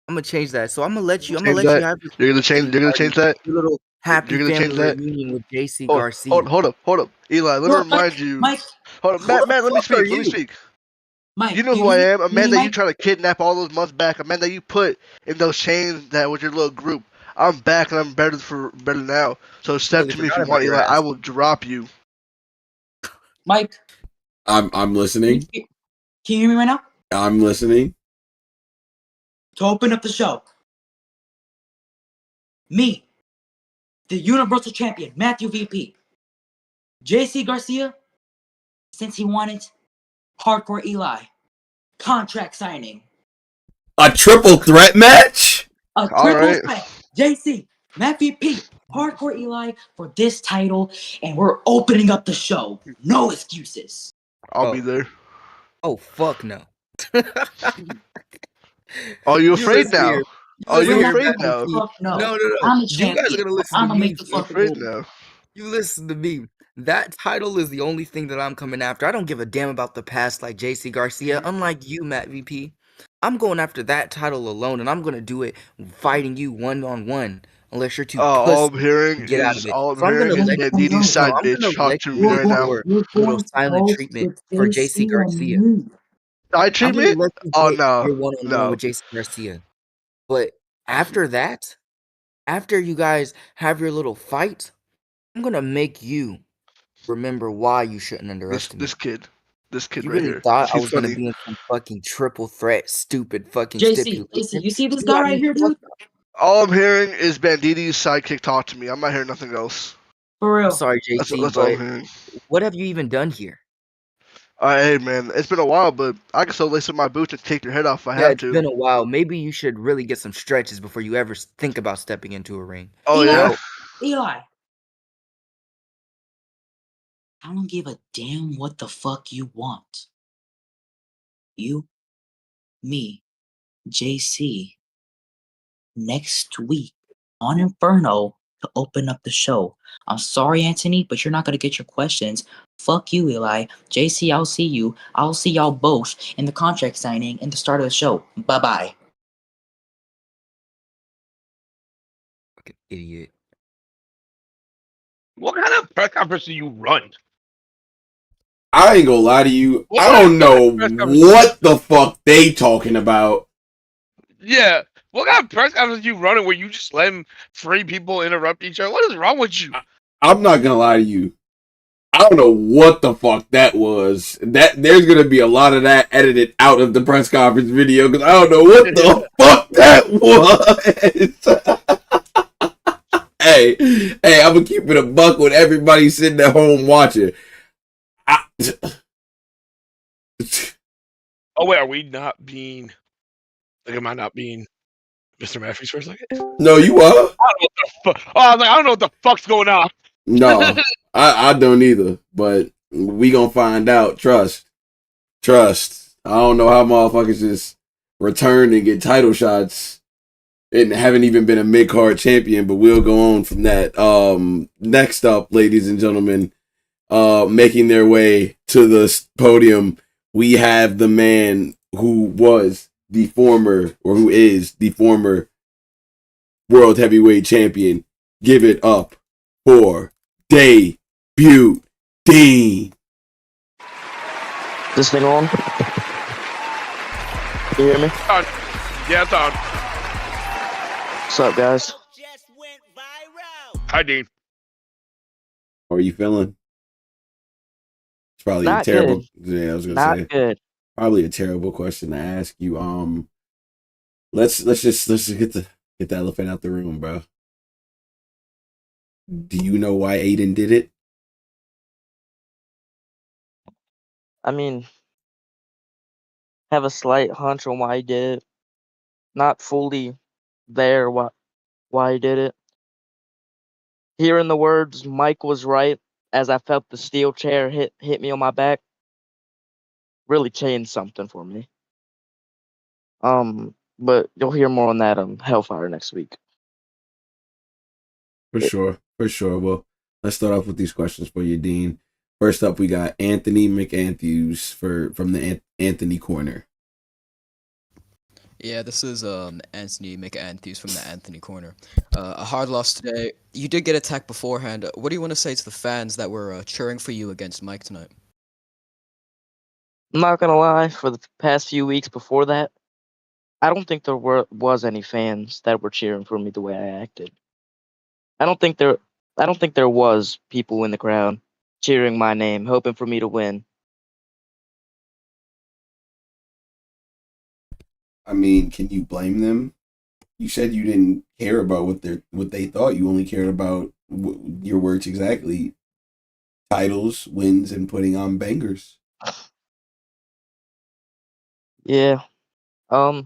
I'm gonna change that. So I'm gonna Change let you that. have your You're gonna change. Thanksgiving You're gonna party, change that. your little You're happy gonna change family that. reunion with JC Oh, Garcia. hold up, Eli. Let me Bro, remind you. Mike, Hold up, Who Matt. the Matt, let me fuck are speak. Let me you? speak. You Mike, know do you who I hear me? am? A You hear man me, that you Mike? try to kidnap all those months back. A man that you put in those chains that was your little group. I'm back and I'm better now. So step Totally to me if forgot you about want, your Eli. I ass. will drop you. Mike, I'm listening. can you hear me right now? I'm listening. To open up the show, me, the Universal Champion, Matthew VP, JC Garcia, since he wanted, Hardcore Eli, contract signing, A triple threat match? a All triple right, threat, JC, Matt VP, Hardcore Eli for this title, and we're opening up the show. No excuses. I'll be Oh, there. oh fuck no. Are you You afraid listen now? here. You Are listen you Straight here, up afraid Matt the now? VP. fuck no. No, no, no. I'm a You guys are champion. gonna listen to I'ma me make the You're fucking afraid move. now. You listen to me. That title is the only thing that I'm coming after. I don't give a damn about the past like JC Garcia. Unlike you, Matt VP, I'm going after that title alone, and I'm gonna do it fighting you 1-on-1. Unless you're too All pussy I'm hearing to get out of is it. So I'm gonna let you Bandidi's no, side I'm gonna bitch. Talk let to you me You're right going, now. endure you're a little going silent close treatment with for JC JC Garcia. and me. Side I'm gonna treatment? let you Oh get no, your 1-on-1 no. with JC Garcia. But after that, after you guys have your little fight, I'm gonna make you remember why you shouldn't This underestimate this me. kid, this kid You right really here. thought I He's was gonna funny. be in some fucking triple threat, stupid fucking JC, stipulation? you see this You guy got right me here, fucked dude? up. All I'm hearing is Bandidi's sidekick talk to me. I'm not hearing nothing else. For I'm real. sorry, That's JC, that's all I'm but hearing. what have you even done here? Hey man, it's been a while, but I can still lace up my boots and take your head off if I Yeah, have it's to. been a while. Maybe you should really get some stretches before you ever think about stepping into a ring. Oh Eli, yeah? Now, Eli, I don't give a damn what the fuck you want. You, me, JC, next week on Inferno to open up the show. I'm sorry, Anthony, but you're not gonna get your questions. Fuck you, Eli. JC, I'll see you. I'll see y'all both in the contract signing and the start of the show. Bye bye. fucking idiot. What kind of press conference do you run? I ain't gonna lie to you. What I kind don't of fucking know press conference? what the fuck they talking about. Yeah. What kind of press conference you running where you just letting free people interrupt each other? What is wrong with you? I'm not gonna lie to you. I don't know what the fuck that was. That there's gonna be a lot of that edited out of the press conference video because I don't know what the fuck that was. hey, I'm gonna keep it a buck with everybody sitting at home watching. I, Oh wait, are we not being? Like, am I not being Mr. Matthews for a second? no, you are. I don't know what the fuck. Oh, I was like, I don't know what the fuck's going on. No, I don't either. But we gonna find out. Trust. I don't know how motherfuckers just return and get title shots and haven't even been a mid card champion, but we'll go on from that. Next up, ladies and gentlemen, making their way to the podium, we have the man who was the former, or who is the former world heavyweight champion. Give it up for Debut Dean. This thing on? You hear me? Yeah, it's on. What's up, guys? Hi, Dean. How are you feeling? It's probably a Not terrible. good. Yeah, I was gonna Not say good. probably a terrible question to ask you. Let's just get the elephant out the room, bro. Do you know why Aiden did it? I mean, have a slight hunch on why he did it. Not fully there why he did it. Hearing the words Mike was right as I felt the steel chair hit me on my back really changed something for me. But you'll hear more on that Hellfire next week. For sure. For sure. Well, let's start off with these questions for you, Dean. First up, we got Anthony McAnthews from the Anthony Corner. Yeah, this is Anthony McAnthews from the Anthony Corner. A hard loss today. You did get attacked beforehand. What do you want to say to the fans that were cheering for you against Mike tonight? I'm not gonna lie, for the past few weeks before that, I don't think there was any fans that were cheering for me the way I acted. I don't think there was people in the crowd cheering my name, hoping for me to win. I mean, can you blame them? You said you didn't care about what they thought. You only cared about your words exactly: titles, wins, and putting on bangers. Yeah. I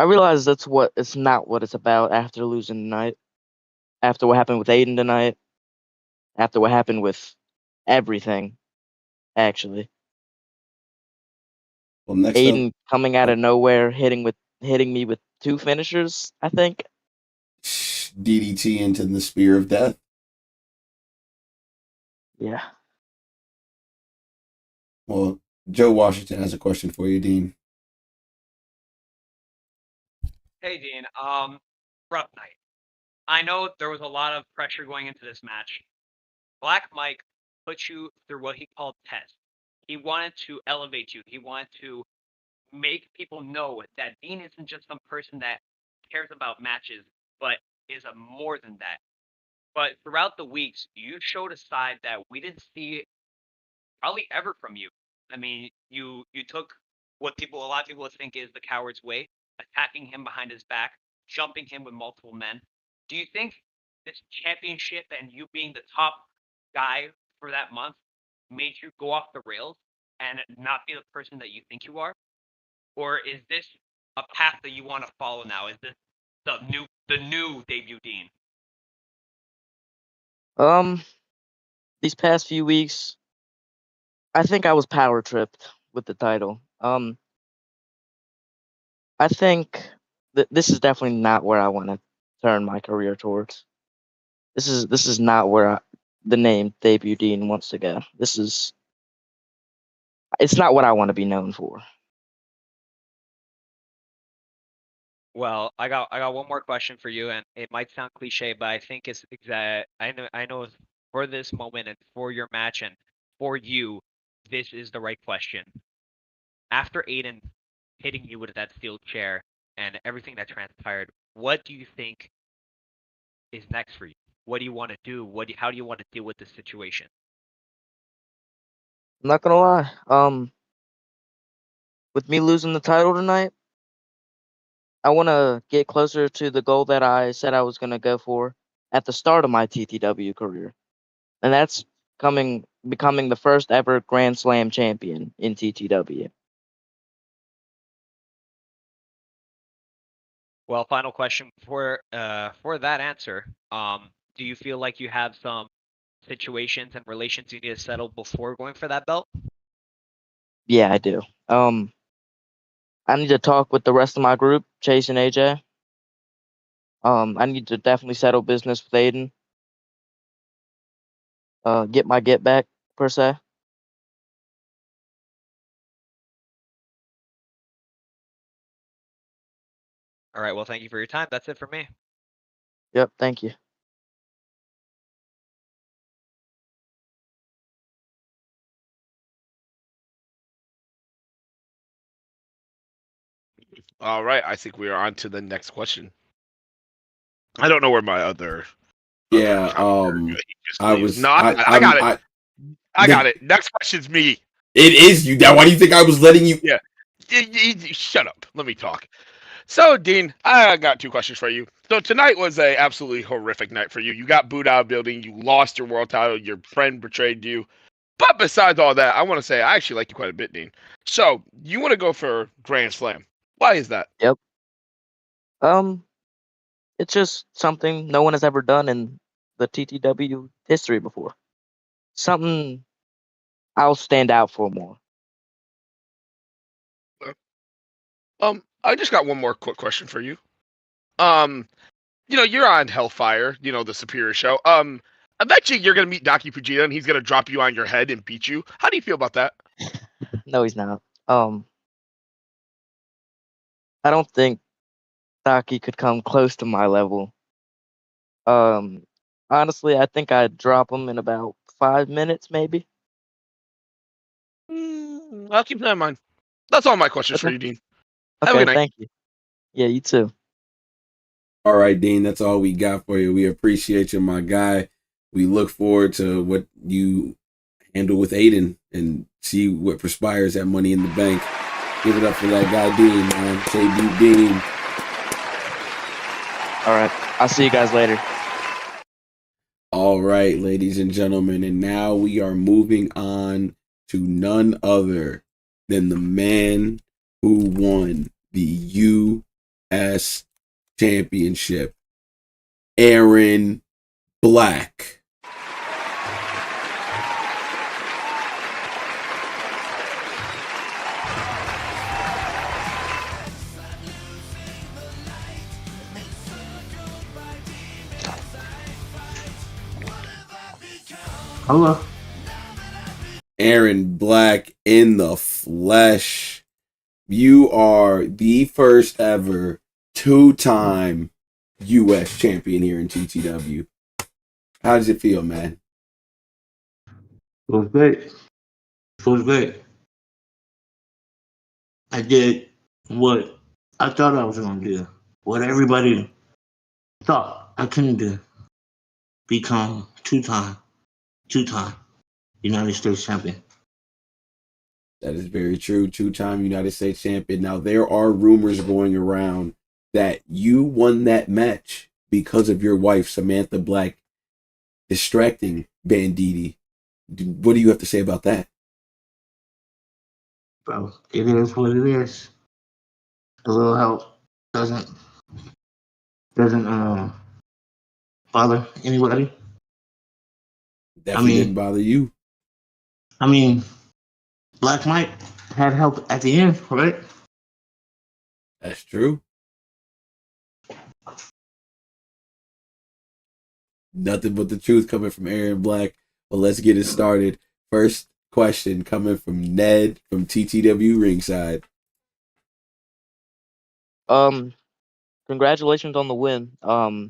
realize it's not what it's about after losing tonight. After what happened with Aiden tonight. After what happened with everything, actually. Well, next up, Aiden coming out of nowhere, hitting me with 2 finishers, I think. DDT into the Spear of Death. Yeah. Well, Joe Washington has a question for you, Dean. Hey, Dean. Rough night. I know there was a lot of pressure going into this match. Black Mike put you through what he called test. He wanted to elevate you. He wanted to make people know that Dean isn't just some person that cares about matches, but is a more than that. But throughout the weeks, you showed a side that we didn't see probably ever from you. I mean, you took what a lot of people think is the coward's way, attacking him behind his back, jumping him with multiple men. Do you think this championship and you being the top guy for that month made you go off the rails and not be the person that you think you are? Or is this a path that you want to follow now? Is this the new debut Dean? These past few weeks, I think I was power tripped with the title. I think that this is definitely not where I want to turn my career towards. This is not where the name debut Dean wants to go. It's not what I want to be known for. Well, I got one more question for you, and it might sound cliche, but I think it's exact. I know for this moment and for your match and for you, this is the right question. After Aiden hitting you with that steel chair and everything that transpired, what do you think is next for you? What do you want to do? How do you want to deal with this situation? I'm not gonna lie. With me losing the title tonight, I want to get closer to the goal that I said I was gonna go for at the start of my TTW career, and that's becoming the first ever Grand Slam champion in TTW. Well, final question for that answer. Do you feel like you have some situations and relations you need to settle before going for that belt? Yeah, I do. I need to talk with the rest of my group, Chase and AJ. I need to definitely settle business with Aiden. Get my get back per se. All right. Well, thank you for your time. That's it for me. Yep, thank you. All right, I think we are on to the next question. I don't know where my other Yeah, commentator just I leaves. was No, I I got I'm it. I got it. Next question's me. It is you. Why do you think I was letting you? Yeah. Shut up. Let me talk. So, Dean, I got 2 questions for you. So tonight was a absolutely horrific night for you. You got booed out of building. You lost your world title. Your friend betrayed you. But besides all that, I want to say I actually like you quite a bit, Dean. So you want to go for Grand Slam? Why is that? Yep. It's just something no one has ever done in the TTW history before. Something I'll stand out for more. I just got one more quick question for you. You're on Hellfire, the Superior show. I bet you're gonna meet Daki Fujita and he's gonna drop you on your head and beat you. How do you feel about that? No, he's not. I don't think Taki could come close to my level. Honestly, I think I'd drop him in about 5 minutes, maybe. I'll keep that in mind. That's all my questions for Okay. you, Dean. Have a Okay, good night. thank you. Yeah, you too. All right, Dean, that's all we got for you. We appreciate you, my guy. We look forward to what you handle with Aiden and see what perspires at Money in the Bank. Give it up for that guy, Dean, man. JB Dean. All right. I'll see you guys later. All right, ladies and gentlemen, and now we are moving on to none other than the man who won the U.S. Championship, Aaron Black. Hello. Aaron Black in the flesh. You are the first ever two-time U.S. champion here in TTW. How does it feel, man? Feels great. Feels great. I did what I thought I was going to do. What everybody thought I couldn't do. Become two-time United States champion. That is very true. Two-time United States champion. Now, there are rumors going around that you won that match because of your wife, Samantha Black, distracting Banditti. What do you have to say about that? Bro, it is what it is. A little help doesn't bother anybody. Definitely didn't bother you. I mean, Black Mike had help at the end, right? That's true. Nothing but the truth coming from Aaron Black. But let's get it started. First question coming from Ned from TTW Ringside. Congratulations on the win. How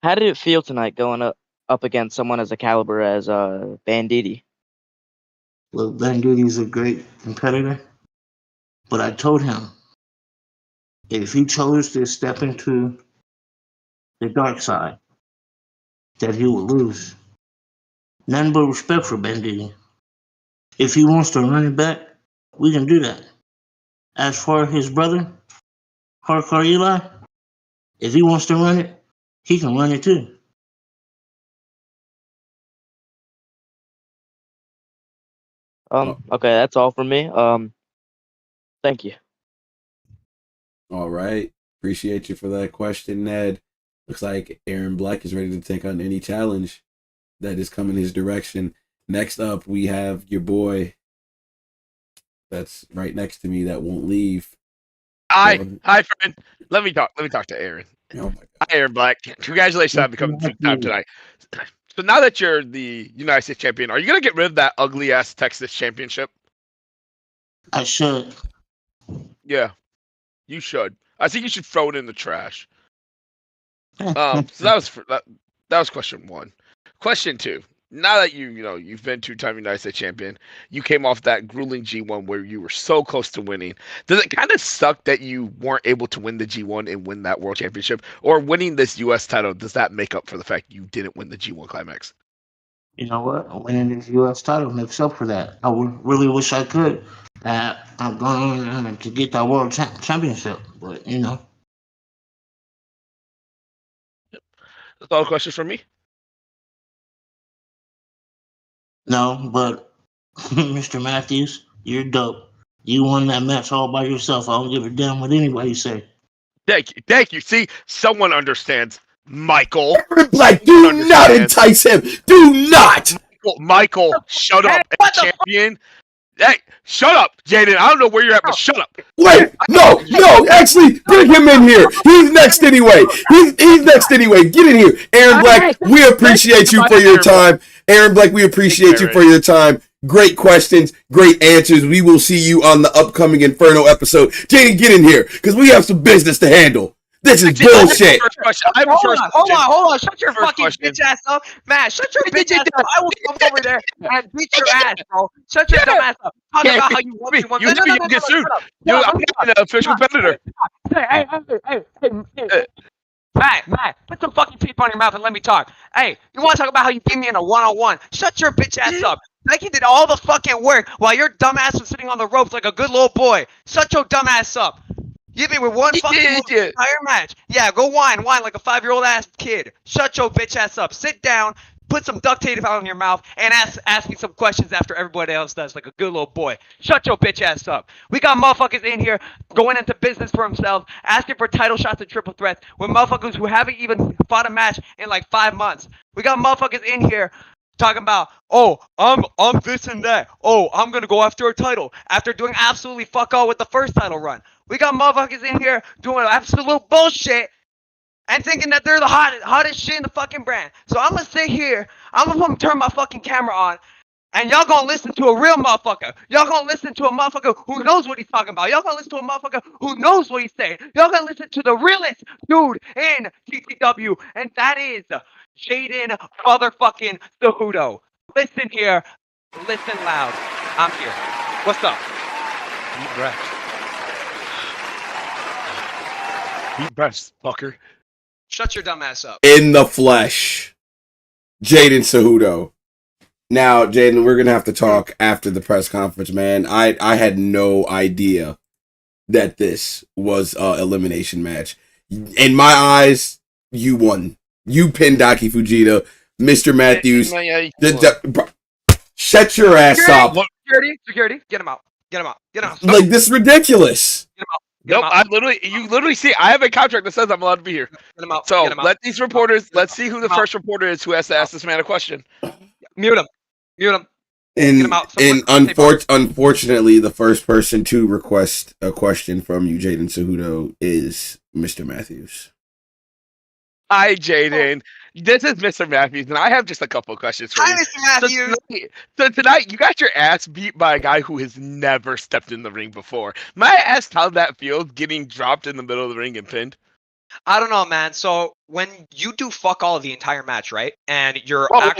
did it feel tonight going up against someone as a caliber as Banditti? Look, Banditti's a great competitor, but I told him if he chose to step into the dark side, that he would lose. Nothing but respect for Banditti. If he wants to run it back, we can do that. As for his brother, Hardcore Eli, if he wants to run it, he can run it too. Okay, that's all for me. Thank you. All right. Appreciate you for that question, Ned. Looks like Aaron Black is ready to take on any challenge that is coming his direction. Next up, we have your boy that's right next to me that won't leave. Hi, friend. Let me talk to Aaron. Oh my God. Hi, Aaron Black. Congratulations on becoming two-time tonight. So now that you're the United States champion, are you gonna get rid of that ugly ass Texas championship? I should. Yeah, you should. I think you should throw it in the trash. So that was question one. Question two. Now that you've been two-time United States champion, you came off that grueling G1 where you were so close to winning. Does it kind of suck that you weren't able to win the G1 and win that world championship? Or winning this US title, does that make up for the fact you didn't win the G1 climax? You know what? Winning this U.S. title makes up for that. I really wish I could. I'm going on to get that world championship, but That's all the questions from me. No, but Mr. Matthews, you're dope. You won that match all by yourself. I don't give a damn what anybody say. Thank you. See, someone understands. Michael. Aaron Black, do not entice him. Do not. Michael, shut up, champion. Hey, shut up, Jaden. I don't know where you're at, but shut up. Wait, no, actually, bring him in here. He's next anyway. He's next anyway. Get in here. Aaron Black, we appreciate you for your time. Aaron Black, we appreciate you for your time. Great questions, great answers. We will see you on the upcoming Inferno episode. Jaden, get in here, because we have some business to handle. This is bullshit. Hold on. Shut your fucking bitch ass up. Man, shut your bitch ass up. I will come over there and beat your ass, bro. Shut your dumb ass up. Talk about how you want to. You get sued. You're an official competitor. Hey. Matt, put some fucking teeth on your mouth and let me talk. Hey, you want to talk about how you beat me in a one-on-one? Shut your bitch ass up. Nike did all the fucking work while your dumb ass was sitting on the ropes like a good little boy. Shut your dumb ass up. You hit me with one fucking move the entire match. Yeah, go whine like a 5-year-old ass kid. Shut your bitch ass up. Sit down, put some duct tape on your mouth, and ask me some questions after everybody else does, like a good little boy. Shut your bitch ass up. We got motherfuckers in here going into business for themselves, asking for title shots and triple threats with motherfuckers who haven't even fought a match in like 5 months. We got motherfuckers in here talking about, oh, I'm this and that. Oh, I'm gonna go after a title after doing absolutely fuck all with the first title run. We got motherfuckers in here doing absolute bullshit and thinking that they're the hottest shit in the fucking brand. So I'm gonna sit here, I'm gonna turn my fucking camera on, and y'all gonna listen to a real motherfucker. Y'all gonna listen to a motherfucker who knows what he's talking about. Y'all gonna listen to a motherfucker who knows what he's saying. Y'all gonna listen to the realest dude in TTW, and that is Jaden motherfucking Cejudo. Listen here. Listen loud. I'm here. What's up? Deep breath. Deep breaths, fucker. Shut your dumb ass up. In the flesh, Jaden Cejudo. Now, Jaden, we're going to have to talk after the press conference, man. I had no idea that this was an elimination match. In my eyes, you won. You pinned Daki Fujita. Mr. Matthews. Shut your ass up. Security, get him out. Like, this is ridiculous. Get him out. Nope, you literally see, I have a contract that says I'm allowed to be here. Get him out. So let these reporters, let's see who the first reporter is who has to ask this man a question. Mute him. And unfortunately, the first person to request a question from you, Jaden Cejudo, is Mr. Matthews. Hi, Jaden. This is Mr. Matthews, and I have just a couple of questions for you. Hi, Mr. Matthews. So tonight, you got your ass beat by a guy who has never stepped in the ring before. May I ask how that feels, getting dropped in the middle of the ring and pinned? I don't know, man. So when you do fuck all of the entire match, right? And you're I'm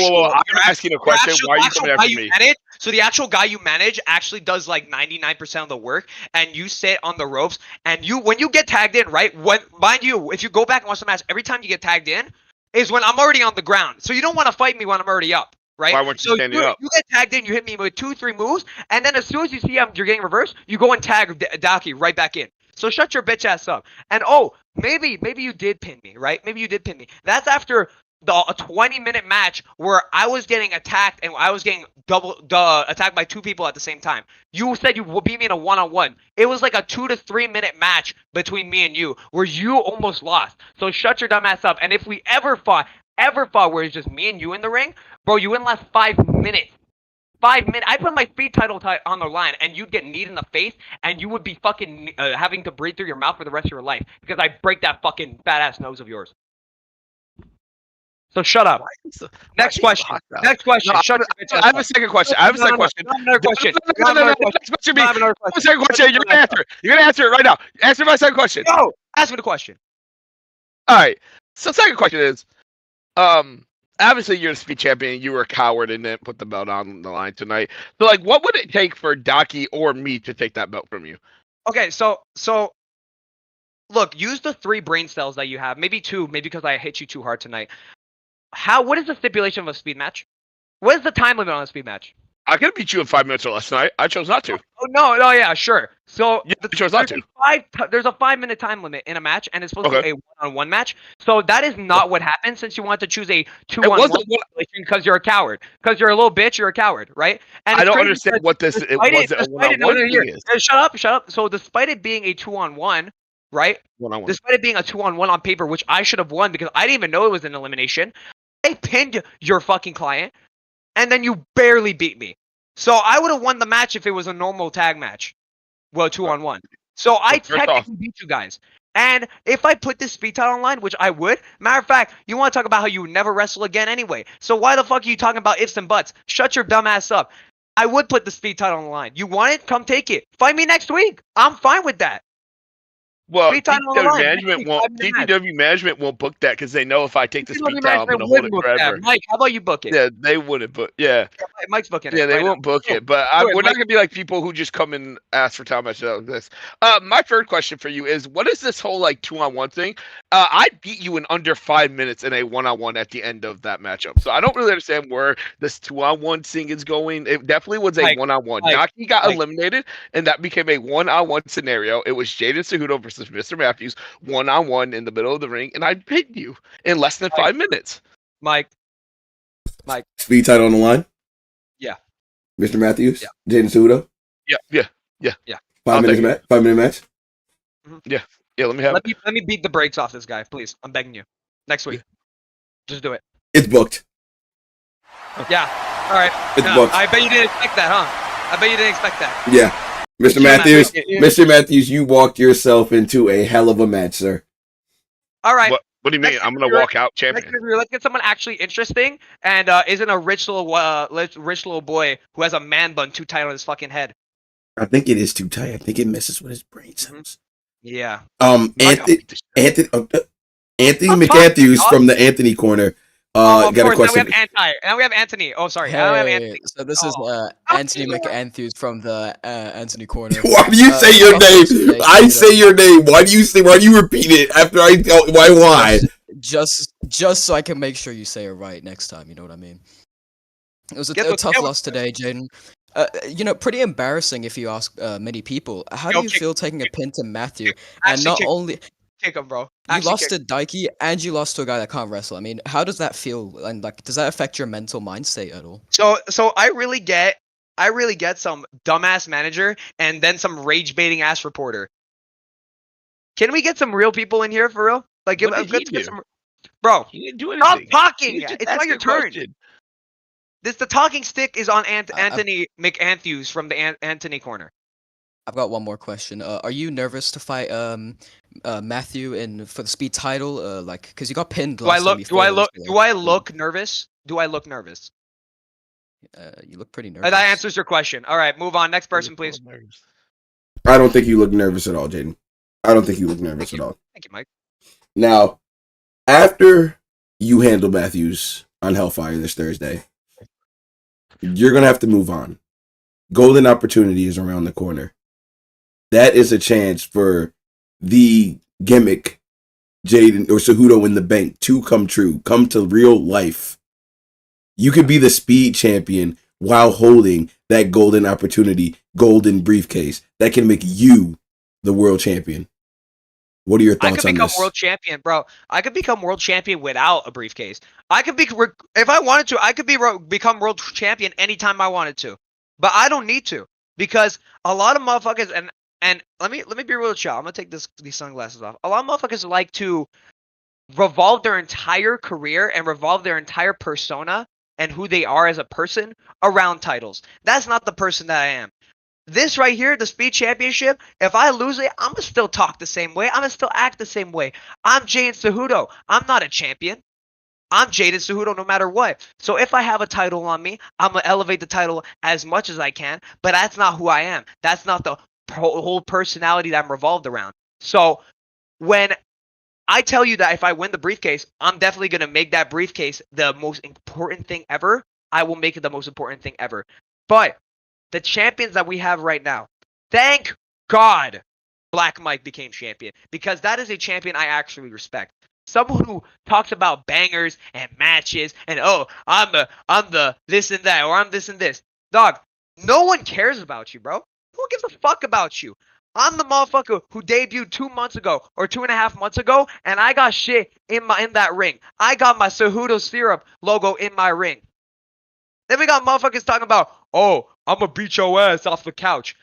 asking a question. Why are you coming after me? So the actual guy you manage actually does like 99% of the work, and you sit on the ropes. And when you get tagged in, right? Mind you, if you go back and watch the match, every time you get tagged in is when I'm already on the ground. So you don't want to fight me when I'm already up, right? Why weren't you standing up? You get tagged in, you hit me with 2-3 moves, and then as soon as you see you're getting reversed, you go and tag Daki right back in. So shut your bitch ass up. And maybe you did pin me, right? Maybe you did pin me. That's after a 20-minute match where I was getting attacked and I was getting attacked by 2 people at the same time. You said you would beat me in a one-on-one. It was like a 2 to 3 minute match between me and you where you almost lost. So shut your dumb ass up. And if we ever fought where it's just me and you in the ring, bro, you wouldn't last 5 minutes. 5 minutes. I put my feet title on the line, and you'd get kneed in the face, and you would be fucking having to breathe through your mouth for the rest of your life because I break that fucking badass nose of yours. So shut up. Next question. No, Shut your bitch ass I have a second question. I have a second question. Another question. Next question. Second question. You're gonna answer it. You're gonna answer it right now. Answer my second question. No. Ask me the question. All right. So second question is, obviously you're the speed champion. You were a coward and didn't put the belt on the line tonight. So like, what would it take for Daki or me to take that belt from you? Okay, so look, use the 3 brain cells that you have. Maybe 2, maybe because I hit you too hard tonight. What is the stipulation of a speed match? What is the time limit on a speed match? I could have beat you in 5 minutes or less tonight. I chose not to. Oh, no, yeah, sure. So you chose not to. There's a 5-minute time limit in a match, and it's supposed to be a one-on-one match. So that is not what happened since you want to choose a 2-on-1 situation because you're a coward. Because you're a little bitch, you're a coward, right? And I don't understand what this is. Shut up. So despite it being a 2-on-1, right? One-on-one. Despite it being a 2-on-1 on paper, which I should have won because I didn't even know it was an elimination, I pinned your fucking client, and then you barely beat me. So I would have won the match if it was a normal tag match. Well, 2-on-1. So I But first off- technically beat you guys. And if I put this speed title online, which I would, matter of fact, you want to talk about how you would never wrestle again anyway. So why the fuck are you talking about ifs and buts? Shut your dumb ass up. I would put the speed title on the line. You want it? Come take it. Fight me next week. I'm fine with that. Well, Speed title on the TTW line. management Next week, won't. 5-minute match. TTW management won't book that because they know if I take the TTW speed title, I'm management gonna hold would it book that. forever. Mike, how about you book it? Yeah, they wouldn't book. Yeah, Mike's booking it. yeah, they right won't now. book Yeah. it. But Do it, we're not Mike. gonna be like people who just come and ask for time matches like this. My third question for you is, what is this whole like 2-on-1 thing? I beat you in under 5 minutes in a 1-on-1 at the end of that matchup. So I don't really understand where this 2-on-1 thing is going. It definitely was a Mike, 1-on-1. Mike, Naki got Mike. eliminated, and that became a 1-on-1 scenario. It was Jaden Cejudo versus Mr. Matthews, 1-on-1 in the middle of the ring, and I beat you in less than 5 minutes. Mike. Speed title on the line. Yeah. Mr. Matthews. Yeah. Jaden Cejudo. Yeah. 5 minutes match. 5-minute match. Yeah, let me have. Let me beat the brakes off this guy, please. I'm begging you. Next week. Just do it. It's booked. Yeah. All right. It's booked. I bet you didn't expect that, huh? I bet you didn't expect that. Yeah. Mr. Yeah, Matthews. yeah. Mr. Matthews, you walked yourself into a hell of a match, sir. All right. What do you mean? Let's I'm gonna get- walk out champion. Let's get someone actually interesting and isn't a rich little boy who has a man bun too tight on his fucking head. I think it is too tight. I think it messes with his brain cells. Yeah. Anthony I'm McAnthews talking, from the Anthony corner. Of Got a course, question. now we have Anthony. Oh, sorry. Now we have Hey, Anthony. so this is Anthony McAnthews from the Anthony corner. Why do you say your name? I say your name. Why do you repeat it after I tell why? Just so I can make sure you say it right next time. You know what I mean? It was a tough loss today, Jaden. Pretty embarrassing if you ask many people. How do you feel taking a pin to Matthew and not only kick him, bro? you lost to Daiki and you lost to a guy that can't wrestle? I mean, how does that feel? And like, does that affect your mental mind state at all? So I really get some dumbass manager and then some rage baiting ass reporter. Can we get some real people in here for real? Like, What did he let's get do? some. Bro, He didn't do stop anything. talking. He just It's not asked your a turn. question. The talking stick is on Anthony McAnthews from the Anthony corner. I've got one more question. Are you nervous to fight Matthew for the speed title? Because you got pinned Do I last time. look? Do I look? Do I look nervous? Do I look nervous? You look pretty nervous. That answers your question. All right, move on. Next person, please. I don't think you look nervous at all, Jaden. I don't think you look nervous at all. Thank you, Mike. Now, after you handle Matthews on Hellfire this Thursday, you're gonna have to move on. Golden opportunity is around the corner. That is a chance for the gimmick, Jaden or Cejudo in the bank, to come true, come to real life. You could be the speed champion while holding that golden opportunity, golden briefcase that can make you the world champion. What are your I thoughts could on become this? world champion, bro. I could become world champion without a briefcase. I could be, if I wanted to, I could become world champion anytime I wanted to. But I don't need to because a lot of motherfuckers and let me be real with y'all. I'm gonna take these sunglasses off. A lot of motherfuckers like to revolve their entire career and revolve their entire persona and who they are as a person around titles. That's not the person that I am. This right here, the speed championship, if I lose it, I'm gonna still talk the same way. I'm gonna still act the same way. I'm Jaden Cejudo. I'm not a champion. I'm Jaden Cejudo no matter what. So if I have a title on me, I'm gonna elevate the title as much as I can, but that's not who I am. That's not the whole personality that I'm revolved around. So when I tell you that if I win the briefcase, I'm definitely gonna make that briefcase the most important thing ever. I will make it the most important thing ever. But the champions that we have right now, thank God Black Mike became champion because that is a champion I actually respect. Someone who talks about bangers and matches and I'm the this and that or I'm this and this. Dog, no one cares about you, bro. No one gives a fuck about you. I'm the motherfucker who debuted 2 months ago or 2.5 months ago, and I got shit in that ring. I got my Cejudo syrup logo in my ring. Then we got motherfuckers talking about, I'm gonna beat your ass off the couch.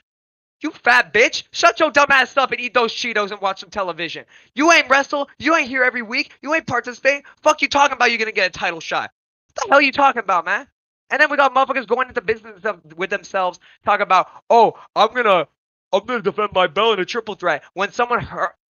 You fat bitch. Shut your dumb ass up and eat those Cheetos and watch some television. You ain't wrestle. You ain't here every week. You ain't participating. Fuck you talking about you're gonna get a title shot. What the hell you talking about, man? And then we got motherfuckers going into business with themselves, talking about, oh, I'm gonna defend my belt in a triple threat when someone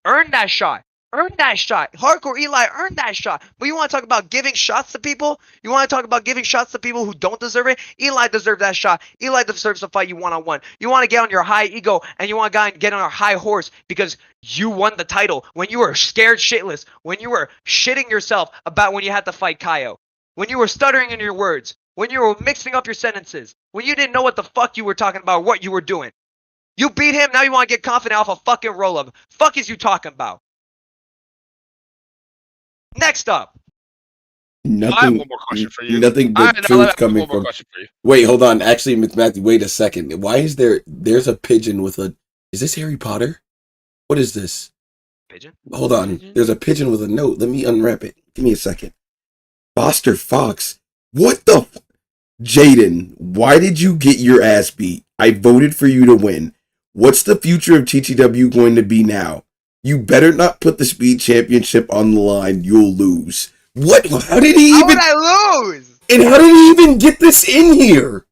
earned that shot. Hardcore Eli earned that shot. But you want to talk about giving shots to people? You want to talk about giving shots to people who don't deserve it? Eli deserves that shot. Eli deserves to fight you one-on-one. You want to get on your high ego and you want to get on a high horse because you won the title when you were scared shitless, when you were shitting yourself about when you had to fight Kaio, when you were stuttering in your words, when you were mixing up your sentences, when you didn't know what the fuck you were talking about, what you were doing. You beat him, now you want to get confident off a fucking roll-up. Fuck is you talking about? Next up. Nothing. I have one more question for you. Nothing but truth coming from. Wait, hold on. Actually, Matthew, wait a second. Why is there's a pigeon with a? Is this Harry Potter? What is this? Pigeon? Hold on. Pigeon? There's a pigeon with a note. Let me unwrap it. Give me a second. Foster Fox. What the? Jaden, why did you get your ass beat? I voted for you to win. What's the future of TTW going to be now? You better not put the Speed Championship on the line. You'll lose. What? How did he even? How would I lose? And how did he even get this in here?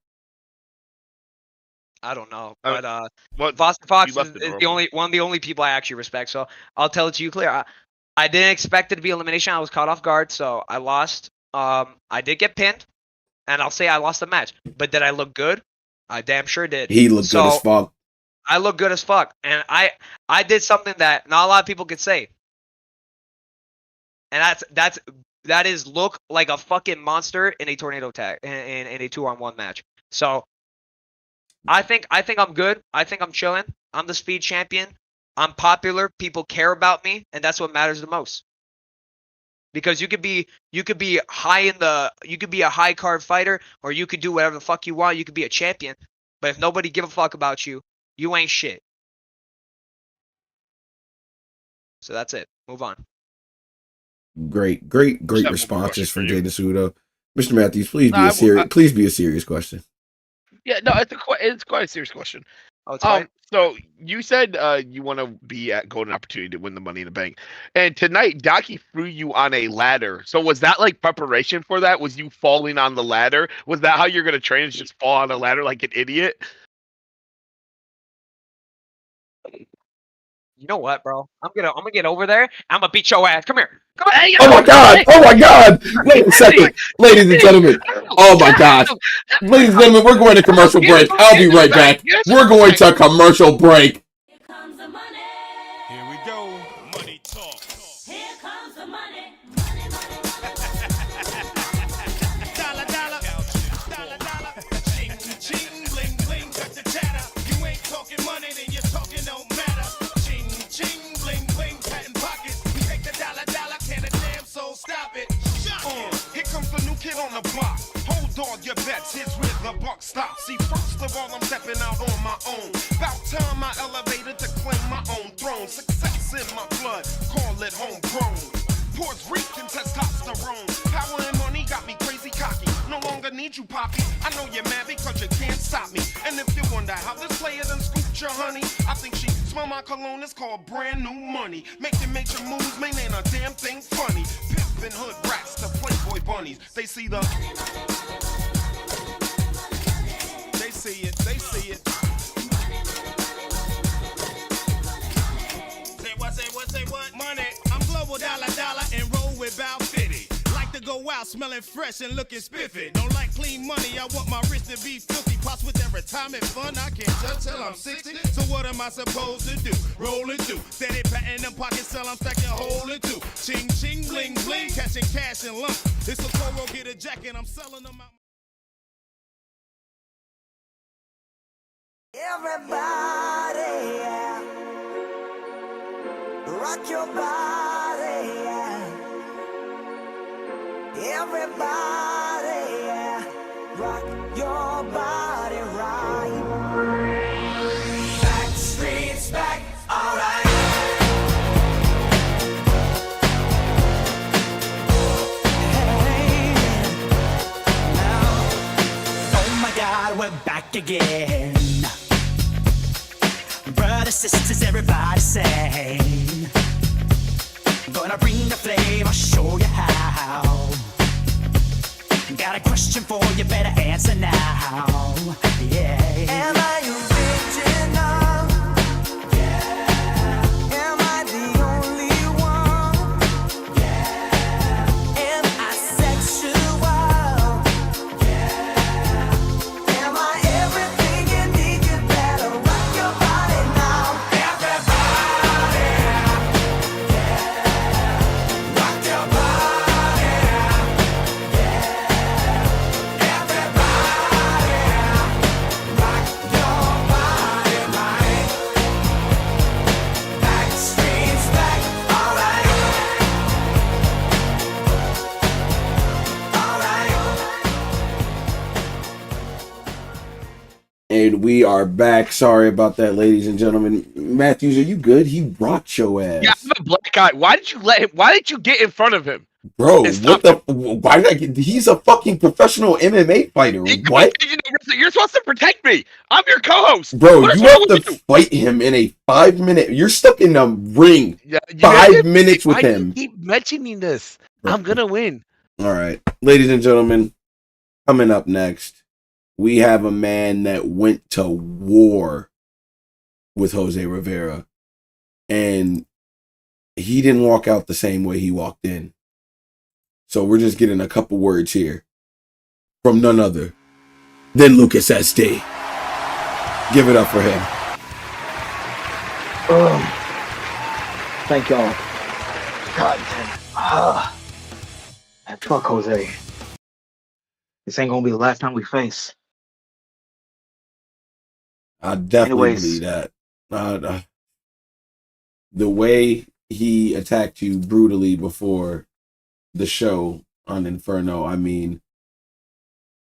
I don't know, but Foster Fox is one of the only people I actually respect. So I'll tell it to you clear. I didn't expect it to be elimination. I was caught off guard, so I lost. I did get pinned, and I'll say I lost the match. But did I look good? I damn sure did. He looked good as fuck. I look good as fuck, and I did something that not a lot of people could say, and that is look like a fucking monster in a tornado tag in a 2-on-1 match. So I think I'm good. I think I'm chilling. I'm the Speed champion. I'm popular. People care about me, and that's what matters the most. Because you could be a high card fighter, or you could do whatever the fuck you want. You could be a champion, but if nobody give a fuck about you, you ain't shit. So that's it. Move on. Great responses from Jaden Cejudo. Mr. Matthews, please be a serious question. Yeah, no, it's quite a serious question. Oh, it's fine. So you said you want to be at Golden Opportunity to win the Money in the Bank, and tonight Daki threw you on a ladder. So was that like preparation for that? Was you falling on the ladder? Was that how you're gonna train? Is just fall on a ladder like an idiot? You know what, bro? I'm gonna get over there. I'm gonna beat your ass. Come here. Come on. Oh my god! Oh my god! Wait a second, ladies and gentlemen. Oh my gosh, ladies and gentlemen, we're going to commercial break. I'll be right back. We're going to commercial break. Here we go. Money talk. Here comes the money. Dollar, dollar. Dollar, dollar. Ching, ching, bling, bling. Cut the chatter. You ain't talking money, then your talking don't matter. Ching, ching, bling, bling. Patent pockets. We take the dollar, dollar. Can a damn soul stop it? Here comes the new kid on the block. Hold all your bets, here's where the buck stops. See, first of all, I'm stepping out on my own. About time I elevated to claim my own throne. Success in my blood, call it homegrown. Puerto Rican testosterone. Power and money got me crazy cocky. No longer need you, poppy. I know you're mad because you can't stop me. And if you wonder how this player done scooped your honey, I think she smell my cologne, it's called brand new money. Making major moves, man, ain't a damn thing funny. Pimpin' hood rats to Playboy bunnies. They see the... They see it, they see it. Say what? Money. I'm global dollar, dollar, and roll with Bow 50. Like to go out smelling fresh and looking spiffy. Don't like clean money, I want my wrist to be filthy. Pops with that retirement fund, I can't touch till I'm 60. So what am I supposed to do? Rolling through. Steady patting them pockets till I'm stacking holding two. Ching, ching, bling, bling, catching cash and lump. It's a Toro, get a jacket, I'm selling them out. Everybody, yeah. Rock your body, yeah. Everybody, yeah. Rock your body right. Back streets back, alright. Hey, now, oh my God, we're back again. Brothers, sisters, everybody say, gonna bring the flame, I'll show you how. Got a question for you, better answer now. Yeah. Am I original? Yeah. Am I the only one? Yeah. Am I sexual? Yeah. Am I everything you need? You better rock your body now. Everybody. Yeah. Rock your body. And we are back. Sorry about that, ladies and gentlemen. Matthews, are you good? He rocked your ass. Yeah, I'm a black guy. Why did you let him? Why did you get in front of him? Bro, what the? Why did I get? He's a fucking professional MMA fighter. What? You're supposed to protect me. I'm your co-host. Bro, What is you wrong have with to you? fight him in a 5-minute. You're stuck in a ring. Yeah, 5 minutes with Why do you him. keep mentioning this? I'm gonna win. All right, ladies and gentlemen, coming up next, we have a man that went to war with Jose Rivera, and he didn't walk out the same way he walked in. So we're just getting a couple words here from none other than Lucas SD. Give it up for him. Thank y'all. God damn. Man, fuck Jose. This ain't gonna be the last time we face. I definitely Anyways. believe that. The way he attacked you brutally before the show on Inferno, I mean,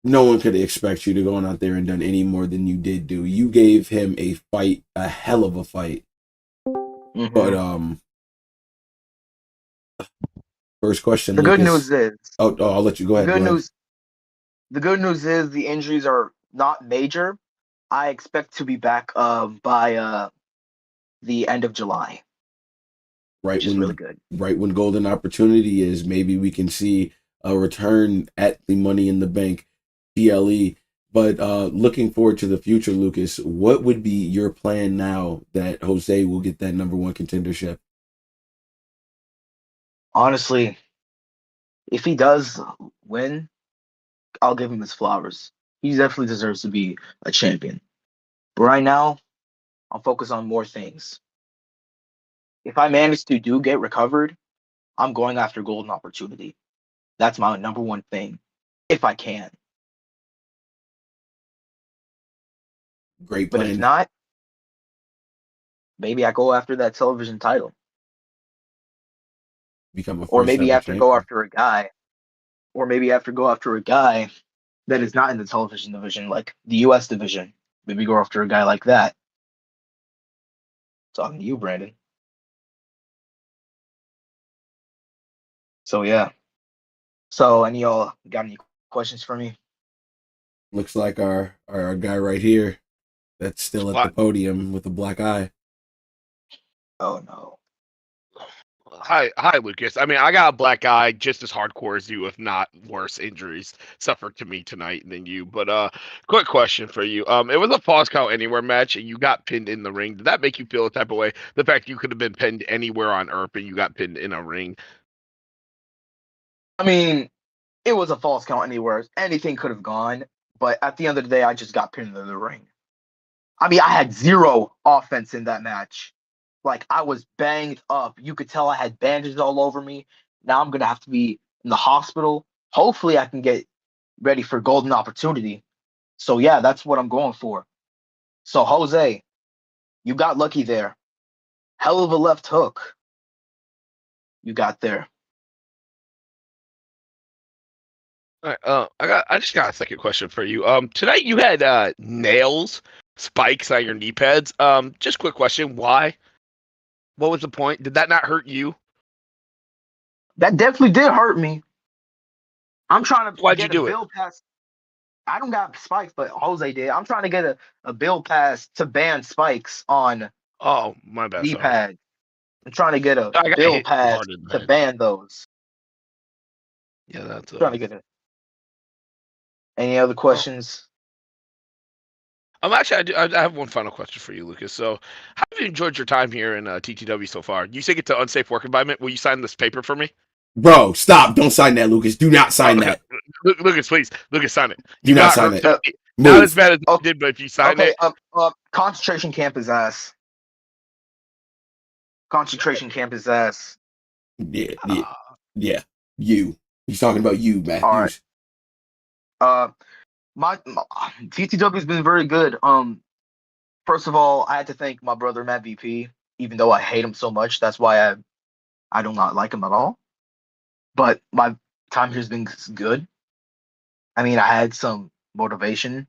no one could expect you to go out there and done any more than you did do. You gave him a fight, a hell of a fight. Mhm. But first question. The good Lucas. news is. Oh, I'll let you go ahead. The good news is the injuries are not major. I expect to be back by the end of July. Right Which is when really good. Right when golden opportunity is, maybe we can see a return at the Money in the Bank PLE. But looking forward to the future, Lucas, what would be your plan now that Jose will get that #1 contendership? Honestly, if he does win, I'll give him his flowers. He definitely deserves to be a champion. But right now, I'm focused on more things. If I manage to get recovered, I'm going after golden opportunity. That's my #1 thing, if I can. Great But plan. if not, maybe I go after that television title. Become a Or first maybe ever after go champion. after a guy. Or maybe after go after a guy that is not in the television division, like the US division. Maybe go after a guy like that. Talking to you, Brandon. So yeah. So any y'all got any questions for me? Looks like our guy right here that's still at the podium with a black eye. Oh no. Hi, Lucas. I mean, I got a black eye just as hardcore as you, if not worse injuries suffered to me tonight than you. But quick question for you. It was a Falls Count Anywhere match, and you got pinned in the ring. Did that make you feel a type of way? The fact you could have been pinned anywhere on Earth, and you got pinned in a ring. I mean, it was a false count anywhere. Anything could have gone, but at the end of the day, I just got pinned in the ring. I mean, I had 0 offense in that match. Like, I was banged up. You could tell I had bandages all over me. Now I'm gonna have to be in the hospital. Hopefully, I can get ready for golden opportunity. So yeah, that's what I'm going for. So Jose, you got lucky there. Hell of a left hook. You got there. All right, I just got a second question for you. Tonight you had nails, spikes on your knee pads. Just quick question, why? What was the point? Did that not hurt you? That definitely did hurt me. I'm trying to Why'd you get a do it? bill pass. I don't got spikes, but Jose did. I'm trying to get a bill pass to ban spikes on Oh, my bad. knee Sorry. pads. I'm trying to get a I got bill hit pass hard in the to head. ban those. Yeah, that's Trying to get it. Any other questions? Actually, I have one final question for you, Lucas. So, how have you enjoyed your time here in TTW so far? You think it's an unsafe work environment? Will you sign this paper for me? Bro, stop. Don't sign that, Lucas. Do not sign that. Lucas, please. Lucas, sign it. Do You not got sign hurt. it. Not as Move. bad as you did, but if you sign Okay, it. concentration camp is ass. Concentration camp is ass. Yeah. You. He's talking about you, Matthews. All right. My TTW has been very good. First of all, I had to thank my brother Matt VP, even though I hate him so much. That's why I do not like him at all. But my time here has been good. I mean, I had some motivation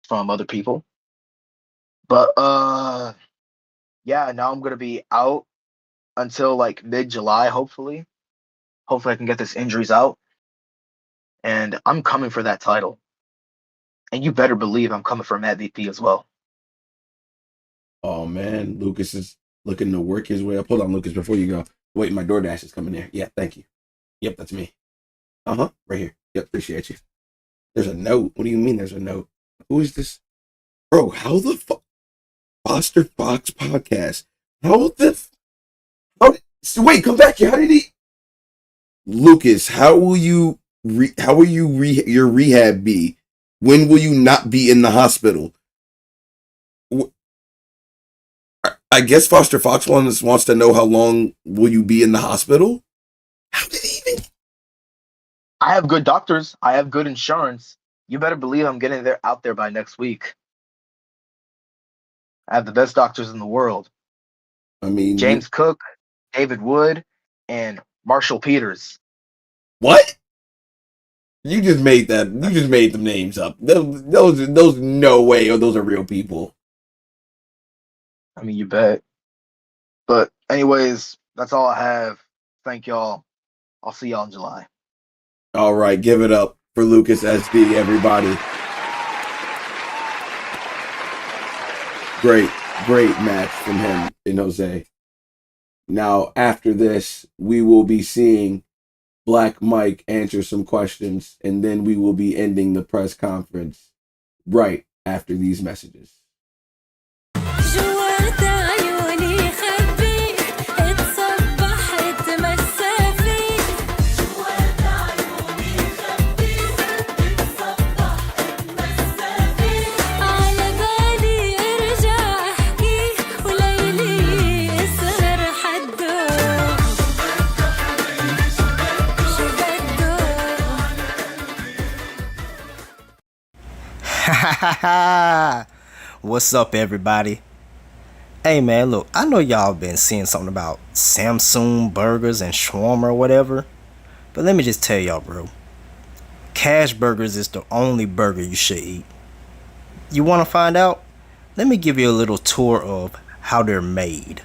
from other people. But yeah, now I'm gonna be out until like mid-July, hopefully. Hopefully I can get this injuries out. And I'm coming for that title. And you better believe I'm coming for Matt VP as well. Oh man, Lucas is looking to work his way up. Hold on, Lucas, before you go. Wait, my DoorDash is coming there. Yeah, thank you. Yep, that's me. Right here. Yep, appreciate you. There's a note. What do you mean there's a note? Who is this? Bro, how the fuck? Foster Fox podcast. Wait, come back here. How did he? Lucas, how will your rehab be? When will you not be in the hospital? I guess Foster Fox wants to know how long will you be in the hospital? How did he even? I have good doctors. I have good insurance. You better believe I'm getting out there by next week. I have the best doctors in the world. I mean, James Cook, David Wood, and Marshall Peters. What? You just made that. You just made the names up. Those no way. Or those are real people. I mean, you bet. But anyways, that's all I have. Thank y'all. I'll see y'all in July. All right, give it up for Lucas SD, everybody. Great match from him and Jose. Now, after this, we will be seeing Black Mike answer some questions, and then we will be ending the press conference right after these messages. What's up, everybody? Hey man, look, I know y'all been seeing something about Samsung burgers and shawarma or whatever, but let me just tell y'all, bro. Cash Burgers is the only burger you should eat. You want to find out? Let me give you a little tour of how they're made.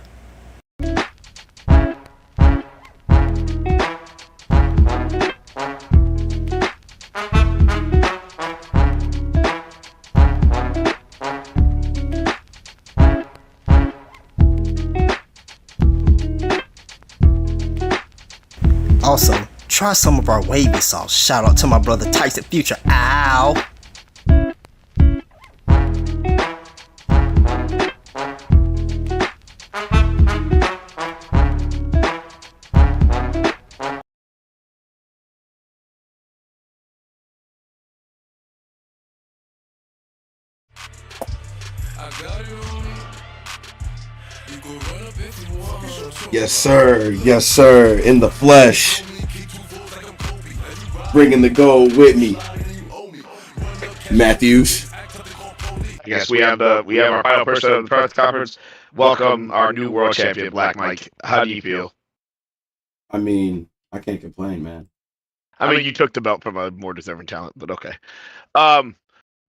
Also, try some of our wavy sauce. Shout out to my brother Tyson Future. Ow! Yes, sir. Yes, sir. In the flesh. Bringing the gold with me. Matthews. Yes, we have our final person of the press conference. Welcome our new world champion, Black Mike. How do you feel? I mean, I can't complain, man. I mean, you took the belt from a more deserving talent, but okay.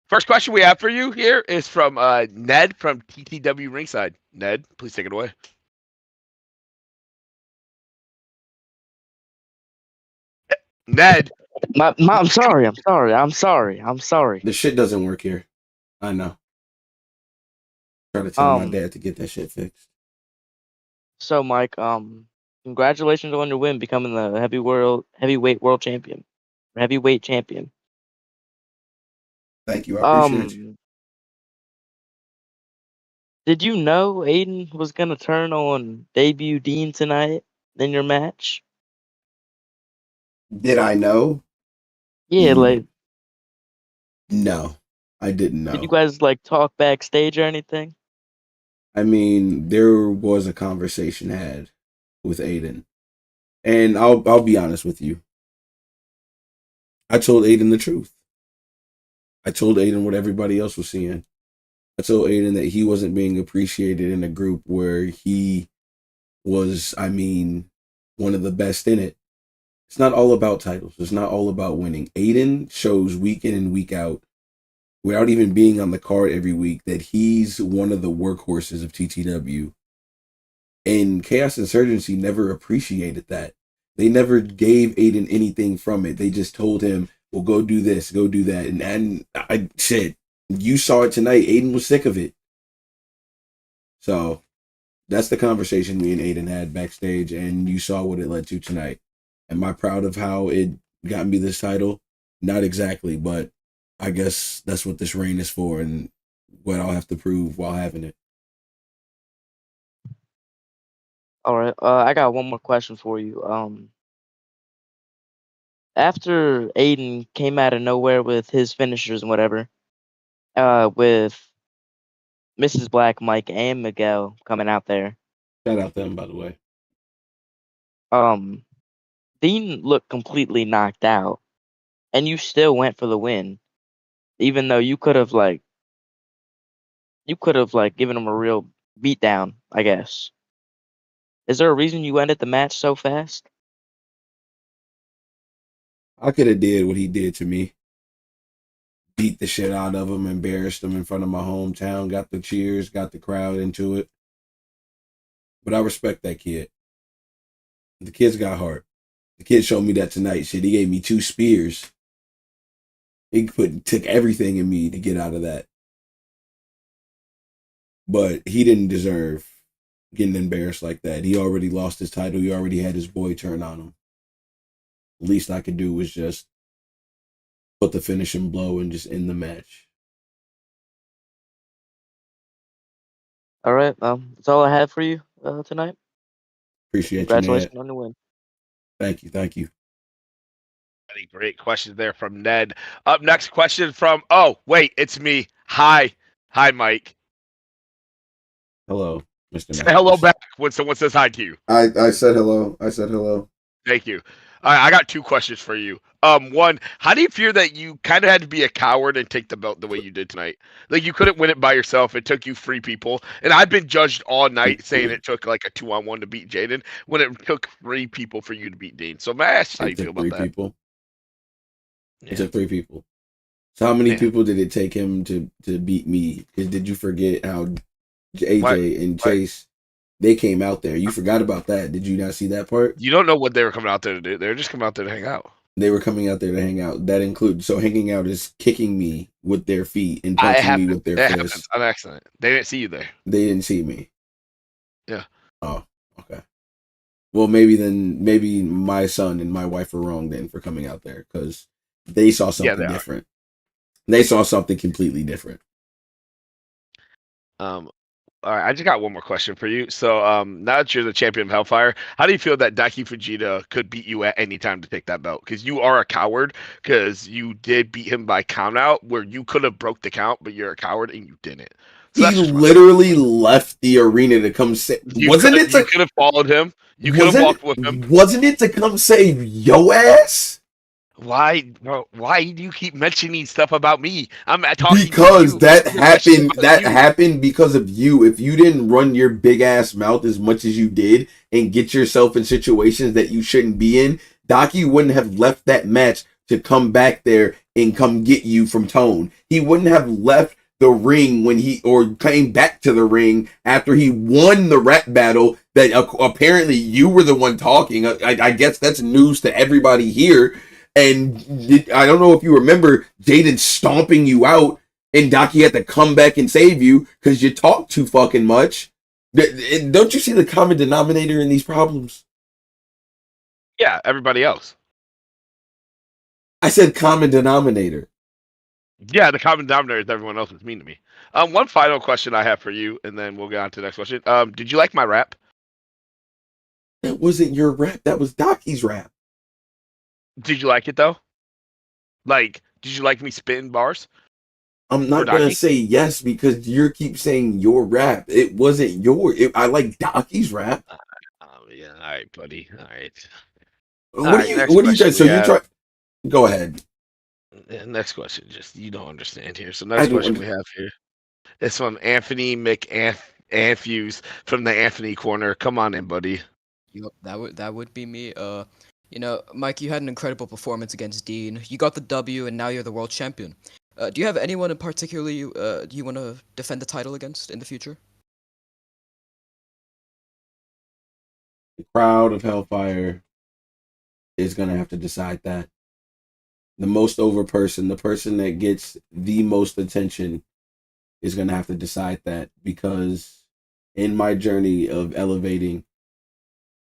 First question we have for you here is from Ned from TTW Ringside. Ned, please take it away. Ned. I'm sorry. I'm sorry. The shit doesn't work here. I know. Trying to tell my dad to get that shit fixed. So, Mike, congratulations on your win, becoming the heavyweight world champion. Heavyweight champion. Thank you. I appreciate you. Did you know Aiden was gonna turn on debut Dean tonight in your match? Did I know? Yeah, like No, I didn't did you know. guys like talk backstage or anything? I mean, there was a conversation had with Aiden, and I'll be honest with you. I told Aiden the truth. I told Aiden what everybody else was seeing. I told Aiden that he wasn't being appreciated in a group where he was, I mean, one of the best in it. It's not all about titles. It's not all about winning. Aiden shows week in and week out, without even being on the card every week, that he's one of the workhorses of TTW. And Chaos Insurgency never appreciated that. They never gave Aiden anything from it. They just told him, well, go do this, go do that. And I shit, you saw it tonight. Aiden was sick of it. So that's the conversation me and Aiden had backstage, and you saw what it led to tonight. Am I proud of how it got me this title? Not exactly, but I guess that's what this reign is for and what I'll have to prove while having it. All right. I got one more question for you. After Aiden came out of nowhere with his finishers and whatever, with Mrs. Black, Mike, and Miguel coming out there, Shout out them, by the way. Dean looked completely knocked out, and you still went for the win, even though you could have given him a real beatdown, I guess. Is there a reason you ended the match so fast? I could have did what he did to me. Beat the shit out of him, embarrassed him in front of my hometown, got the cheers, got the crowd into it. But I respect that kid. The kid's got heart. The kid showed me that tonight. Shit, he gave me 2 spears. He took everything in me to get out of that. But he didn't deserve getting embarrassed like that. He already lost his title. He already had his boy turn on him. The least I could do was just put the finishing blow and just end the match. All right. That's all I have for you tonight. Appreciate you, Congratulations Ned. on the win. Thank you. Thank you. Any great questions there from Ned. Up next, question from, oh, wait, it's me. Hi, Mike. Hello, Mr. Say Matthews. hello back when someone says hi to you. I said hello. I said hello. Thank you. I got 2 questions for you. One, how do you feel that you kind of had to be a coward and take the belt the way you did tonight? Like, you couldn't win it by yourself. It took you 3 people. And I've been judged all night saying it took like a 2-on-1 to beat Jaden when it took 3 people for you to beat Dean. So may I ask how you feel about that? 3 people. Yeah. It took 3 people. So how many Yeah. people did it take him to beat me? Did you forget how AJ and Chase, they came out there? You forgot about that. Did you not see that part? You don't know what they were coming out there to do. They were just coming out there to hang out. They were coming out there to hang out. That includes, so hanging out is kicking me with their feet and punching me with their That fists. happens on accident. They didn't see you there. They didn't see me. Yeah. Oh, okay. Well, maybe my son and my wife were wrong then for coming out there because they saw something different. They saw something completely different. All right, I just got one more question for you. So, now that you're the champion of Hellfire, how do you feel that Daiki Fujita could beat you at any time to take that belt? Because you are a coward, because you did beat him by count out, where you could have broke the count, but you're a coward and you didn't. So He literally left the arena to come say. You could have followed him. You could have walked with him. Wasn't it to come save yo ass? Why, bro? Why do you keep mentioning stuff about me? I'm talking Because to you. that happened. That happened because of you. If you didn't run your big ass mouth as much as you did and get yourself in situations that you shouldn't be in, Daki wouldn't have left that match to come back there and come get you from Tone. He wouldn't have left the ring or came back to the ring after he won the rap battle that apparently you were the one talking. I guess that's news to everybody here. And I don't know if you remember Jaden stomping you out and Daki had to come back and save you because you talk too fucking much. Don't you see the common denominator in these problems? Yeah, everybody else. I said common denominator. Yeah, the common denominator is everyone else is mean to me. One final question I have for you, and then we'll get on to the next question. Did you like my rap? That wasn't your rap. That was Docky's rap. Did you like it though? Like, did you like me spitting bars? I'm For not gonna Docky? say yes because you keep saying your rap. It wasn't your. I like Docky's rap. Yeah, all right, buddy. All right. What do you? Next What do you question try? we So you're have. trying. Go ahead. Next question. Just you don't understand here. So I next don't. question we have here is from Anthony McAnthews from the Anthony Corner. Come on in, buddy. Yup, that would be me. Mike, you had an incredible performance against Dean. You got the W, and now you're the world champion. Do you have anyone in particular you want to defend the title against in the future? The crowd of Hellfire is gonna have to decide that. The most over person, the person that gets the most attention, is gonna have to decide that because in my journey of elevating,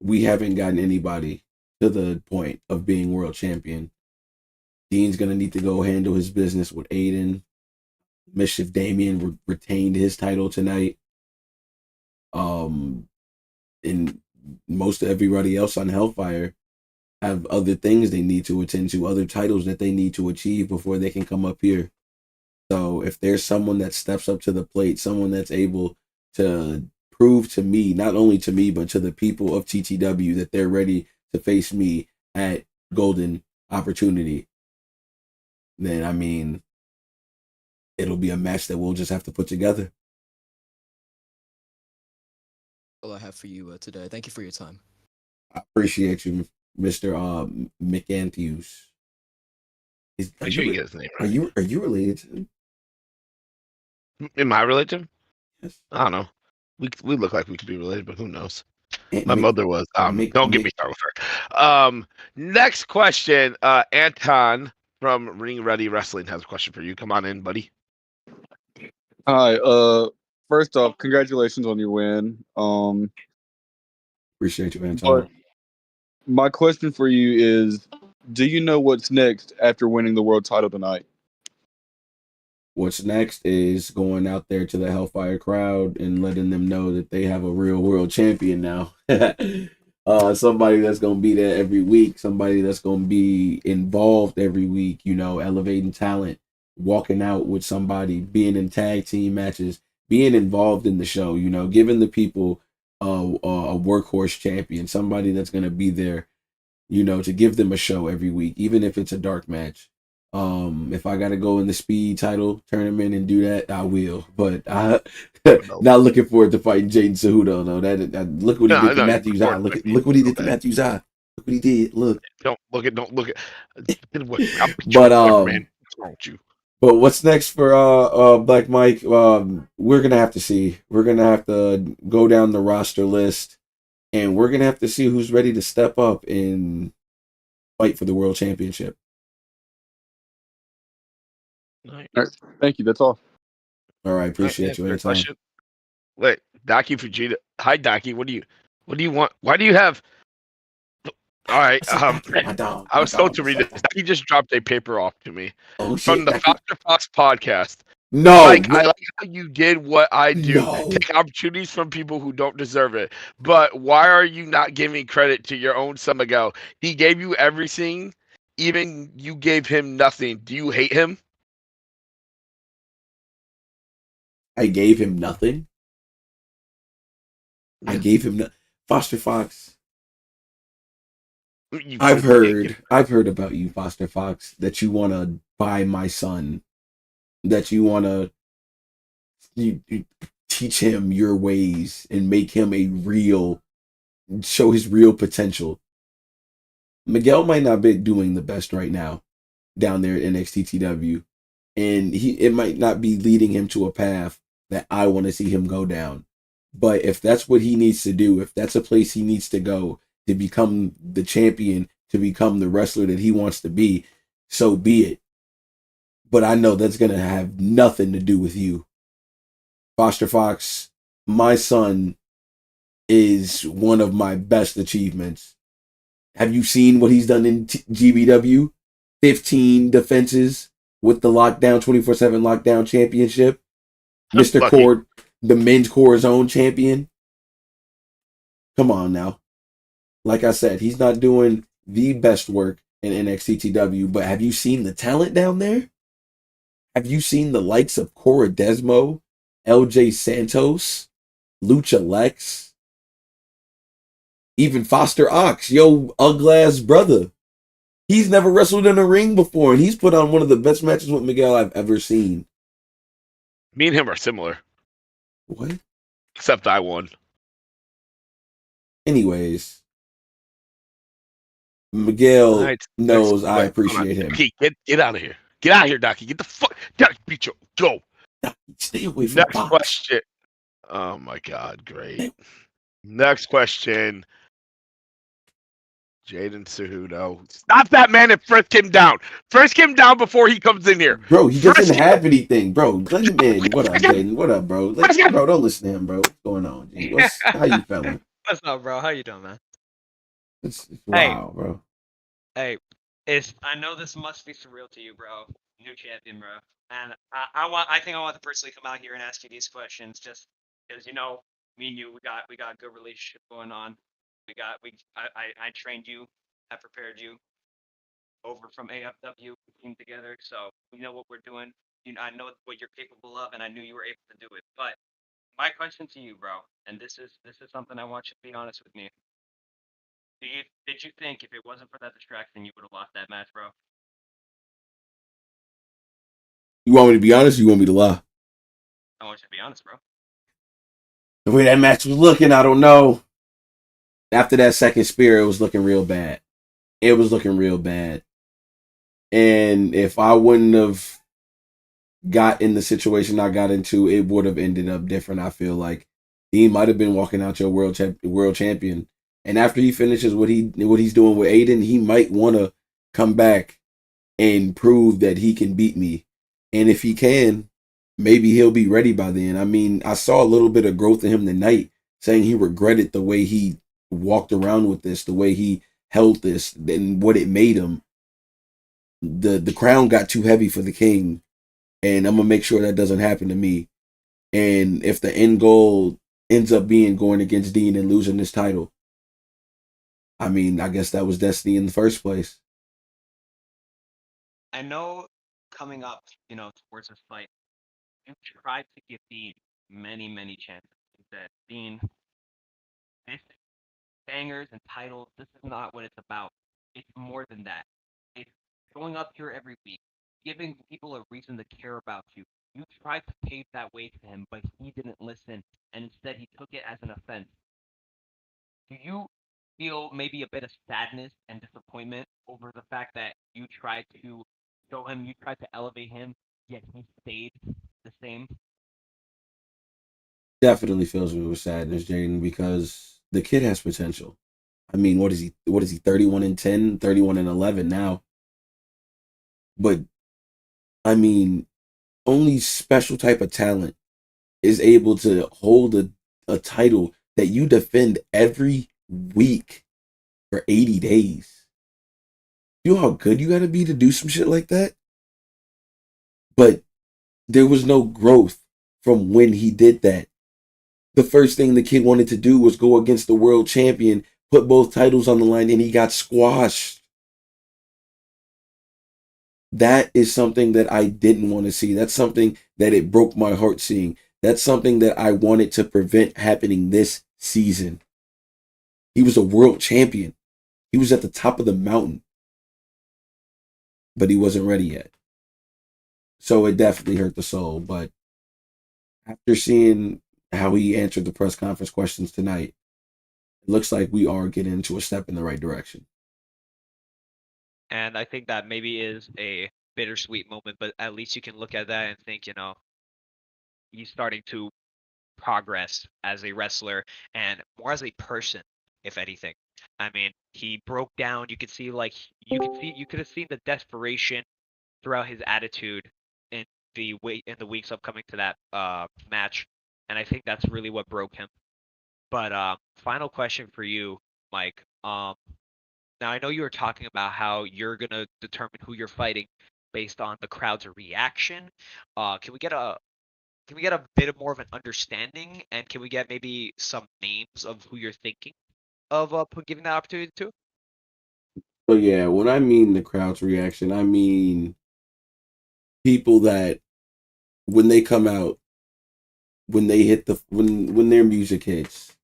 we haven't gotten anybody to the point of being world champion. Dean's gonna need to go handle his business with Aiden. Mischief Damien retained his title tonight. And most of everybody else on Hellfire have other things they need to attend to, other titles that they need to achieve before they can come up here. So if there's someone that steps up to the plate, someone that's able to prove to me, not only to me, but to the people of TTW that they're ready to face me at Golden Opportunity, then I mean, it'll be a match that we'll just have to put together. All I have for you today. Thank you for your time. I appreciate you, Mr. McAnthews. Make sure you get his name right. Are you related to him? Am I related to him? Yes. I don't know. We look like we could be related, but who knows? My mother was. Don't get me started with her. Next question. Anton from Ring Ready Wrestling has a question for you. Come on in, buddy. Hi. First off, congratulations on your win. Appreciate you, Anton. But my question for you is, do you know what's next after winning the world title tonight? What's next is going out there to the Hellfire crowd and letting them know that they have a real world champion now. Somebody that's going to be there every week, somebody that's going to be involved every week, elevating talent, walking out with somebody, being in tag team matches, being involved in the show, giving the people a workhorse champion, somebody that's going to be there, to give them a show every week, even if it's a dark match. If I gotta go in the speed title tournament and do that, I will. But I not looking forward to fighting Jaden Cejudo. No, that look what he did to Matthew's eye. Look what he did to Matthew's eye. Look what he did. Look. Don't look at. But man, what's wrong with you? But what's next for Black Mike? We're gonna have to see. We're gonna have to go down the roster list, and we're gonna have to see who's ready to step up and fight for the world championship. All right. Thank you. That's all. All right. Appreciate you, Anton. Wait, Daki Fujita. Hi, Daki. What do you want? Why do you have? All right. I was told to read this. Daki just dropped a paper off to me from the Foster Fox podcast. No, Mike, I like how you did what I do. Take opportunities from people who don't deserve it. But why are you not giving credit to your own son, Miguel? He gave you everything. Even you gave him nothing. Do you hate him? I gave him nothing. I gave him Foster Fox. I've heard about you, Foster Fox, that you want to buy my son, that you want to you teach him your ways and make him show his real potential. Miguel might not be doing the best right now down there at NXT and it might not be leading him to a path that I want to see him go down. But if that's what he needs to do, if that's a place he needs to go to become the champion, to become the wrestler that he wants to be, so be it. But I know that's going to have nothing to do with you. Foster Fox, my son is one of my best achievements. Have you seen what he's done in GBW? 15 defenses, with the lockdown 24/7 lockdown championship. Mr. Lucky. Core, the men's core zone champion. Come on now. Like I said, he's not doing the best work in NXT but have you seen the talent down there? Have you seen the likes of Cora Desmo, LJ Santos, Lucha Lex, even Foster Ox, yo ugly-ass brother? He's never wrestled in a ring before, and he's put on one of the best matches with Miguel I've ever seen. Me and him are similar. What? Except I won. Anyways, Miguel Right, knows next, I wait, appreciate him. Docky, get out of here. Get out of here, Docky. Get the fuck. Docky, beat you. Go. Stay away from Next Fox. question. Oh my God, great. Next question. Jaden Cejudo. Stop that man and frisk him down. Frisk him down before he comes in here. Bro, he Frisk doesn't him. have anything, bro. Let him in. What up, Jaden? What up, bro? Bro, don't listen to him, bro. What's going on, G? How you feeling? What's up, bro? How you doing, man? It's wow, bro. Hey, I know this must be surreal to you, bro. New champion, bro. And I think I want to personally come out here and ask you these questions, just because me and you, we got a good relationship going on. I trained you, I prepared you over from AFW, we came together, so we know what we're doing. I know what you're capable of, and I knew you were able to do it. But my question to you, bro, and this is something I want you to be honest with me. Did you think if it wasn't for that distraction, you would have lost that match, bro? You want me to be honest or you want me to lie? I want you to be honest, bro. The way that match was looking, I don't know. After that second spear, it was looking real bad. It was looking real bad. And if I wouldn't have got in the situation I got into, it would have ended up different. I feel like he might have been walking out your world champion. And after he finishes what he's doing with Aiden, he might want to come back and prove that he can beat me. And if he can, maybe he'll be ready by then. I mean, I saw a little bit of growth in him tonight, saying he regretted the way he walked around with this, the way he held this, and what it made him. The crown got too heavy for the king, and I'm gonna make sure that doesn't happen to me. And if the end goal ends up being going against Dean and losing this title, I mean, I guess that was destiny in the first place. I know coming up, towards this fight, you tried to give Dean many, many chances. You said, Dean, this bangers and titles, this is not what it's about. It's more than that. It's going up here every week, giving people a reason to care about you. You tried to pave that way to him, but he didn't listen, and instead he took it as an offense. Do you feel maybe a bit of sadness and disappointment over the fact that you tried to show him, you tried to elevate him, yet he stayed the same? Definitely fills me with sadness, Jaden, because the kid has potential. I mean, what is he? 31-10, 31-11 now. But I mean, only special type of talent is able to hold a title that you defend every week for 80 days. You know how good you gotta be to do some shit like that? But there was no growth from when he did that. The first thing the kid wanted to do was go against the world champion, put both titles on the line, and he got squashed. That is something that I didn't want to see. That's something that it broke my heart seeing. That's something that I wanted to prevent happening this season. He was a world champion. He was at the top of the mountain. But he wasn't ready yet. So it definitely hurt the soul. But after seeing how he answered the press conference questions tonight, it looks like we are getting into a step in the right direction. And I think that maybe is a bittersweet moment, but at least you can look at that and think, he's starting to progress as a wrestler and more as a person, if anything. I mean, he broke down. You could see, you could have seen the desperation throughout his attitude in the weeks upcoming to that match, and I think that's really what broke him. But final question for you, Mike. Now I know you were talking about how you're gonna determine who you're fighting based on the crowd's reaction? Can we get a bit of more of an understanding, and can we get maybe some names of who you're thinking of giving that opportunity to? So yeah, when I mean the crowd's reaction, I mean people that when they come out, when they hit when their music hits,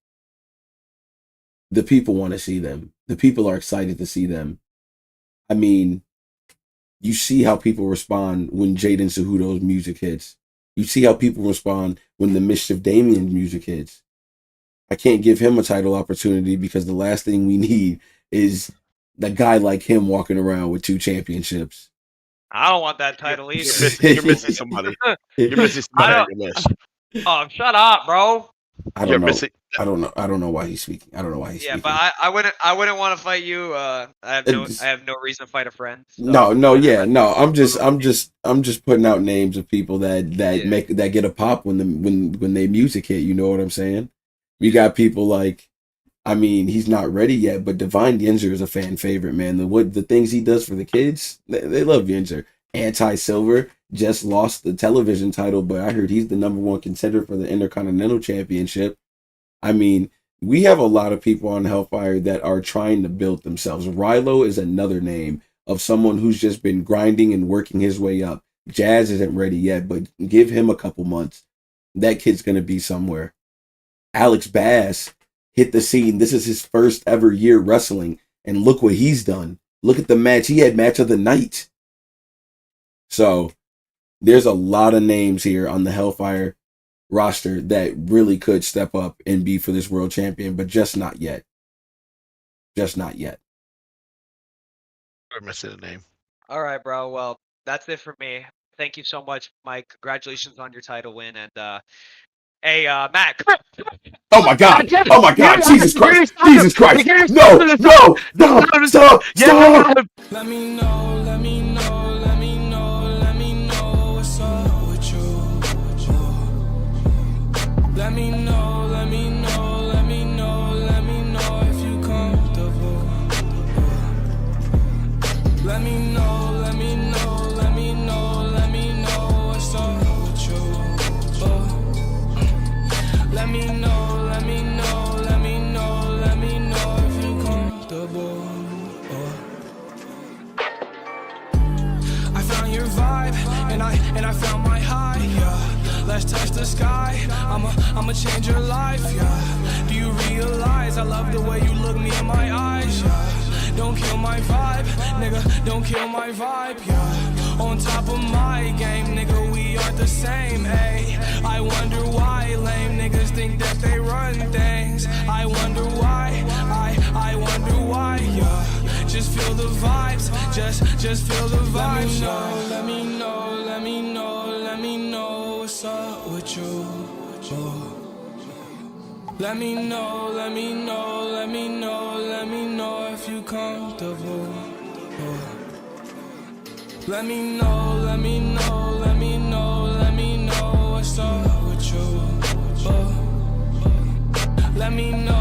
the people want to see them. The people are excited to see them. I mean, you see how people respond when Jaden Cejudo's music hits. You see how people respond when the Mischief Damian music hits. I can't give him a title opportunity because the last thing we need is a guy like him walking around with 2 championships. I don't want that title either. You're missing somebody. You're missing somebody on your list. Oh, shut up, bro. I don't know. I don't know why he's speaking. I don't know why he's speaking. But I wouldn't want to fight you. I have no reason to fight a friend. So. No. I'm just putting out names of people that get a pop when they music hit. You know what I'm saying? We got people like, I mean, he's not ready yet, but Divine Yinzer is a fan favorite, man. The things he does for the kids, they love Yinzer. Anti-Silver just lost the television title, but I heard he's the #1 contender for the Intercontinental Championship. I mean, we have a lot of people on Hellfire that are trying to build themselves. Rilo is another name of someone who's just been grinding and working his way up. Jazz isn't ready yet, but give him a couple months. That kid's going to be somewhere. Alex Bass hit the scene. This is his first ever year wrestling, and look what he's done. Look at the match. He had match of the night. So there's a lot of names here on the Hellfire roster that really could step up and be for this world champion, but just not yet. Just not yet. We're missing a name. All right, bro. Well, that's it for me. Thank you so much, Mike. Congratulations on your title win. And hey, Matt. Oh my God! Oh my God! Jesus Christ! Jesus Christ! No! Stop! Let me know, let me know, let me know, let me know what's up with you. Let me know, let me know, let me know, let me know if you comfortable. Let me know, let me know, let me know, let me know what's up with you. Let me know, let me know, let me know, let me know if you comfortable. I found your vibe, and I found my high, yeah. Let's touch the sky, I'ma change your life, yeah. Do you realize I love the way you look me in my eyes, yeah. Don't kill my vibe, nigga, don't kill my vibe, yeah. On top of my game, nigga, we are the same, ayy. I wonder why lame niggas think that they run things. I wonder why, I wonder why, yeah. Just feel the vibes, just feel the vibes. Let me know, let me know, let me know what's up with you. Let me know, let me know, let me know, let me know if you comfortable. Let me know, let me know, let me know, let me know what's up with you. Let me know.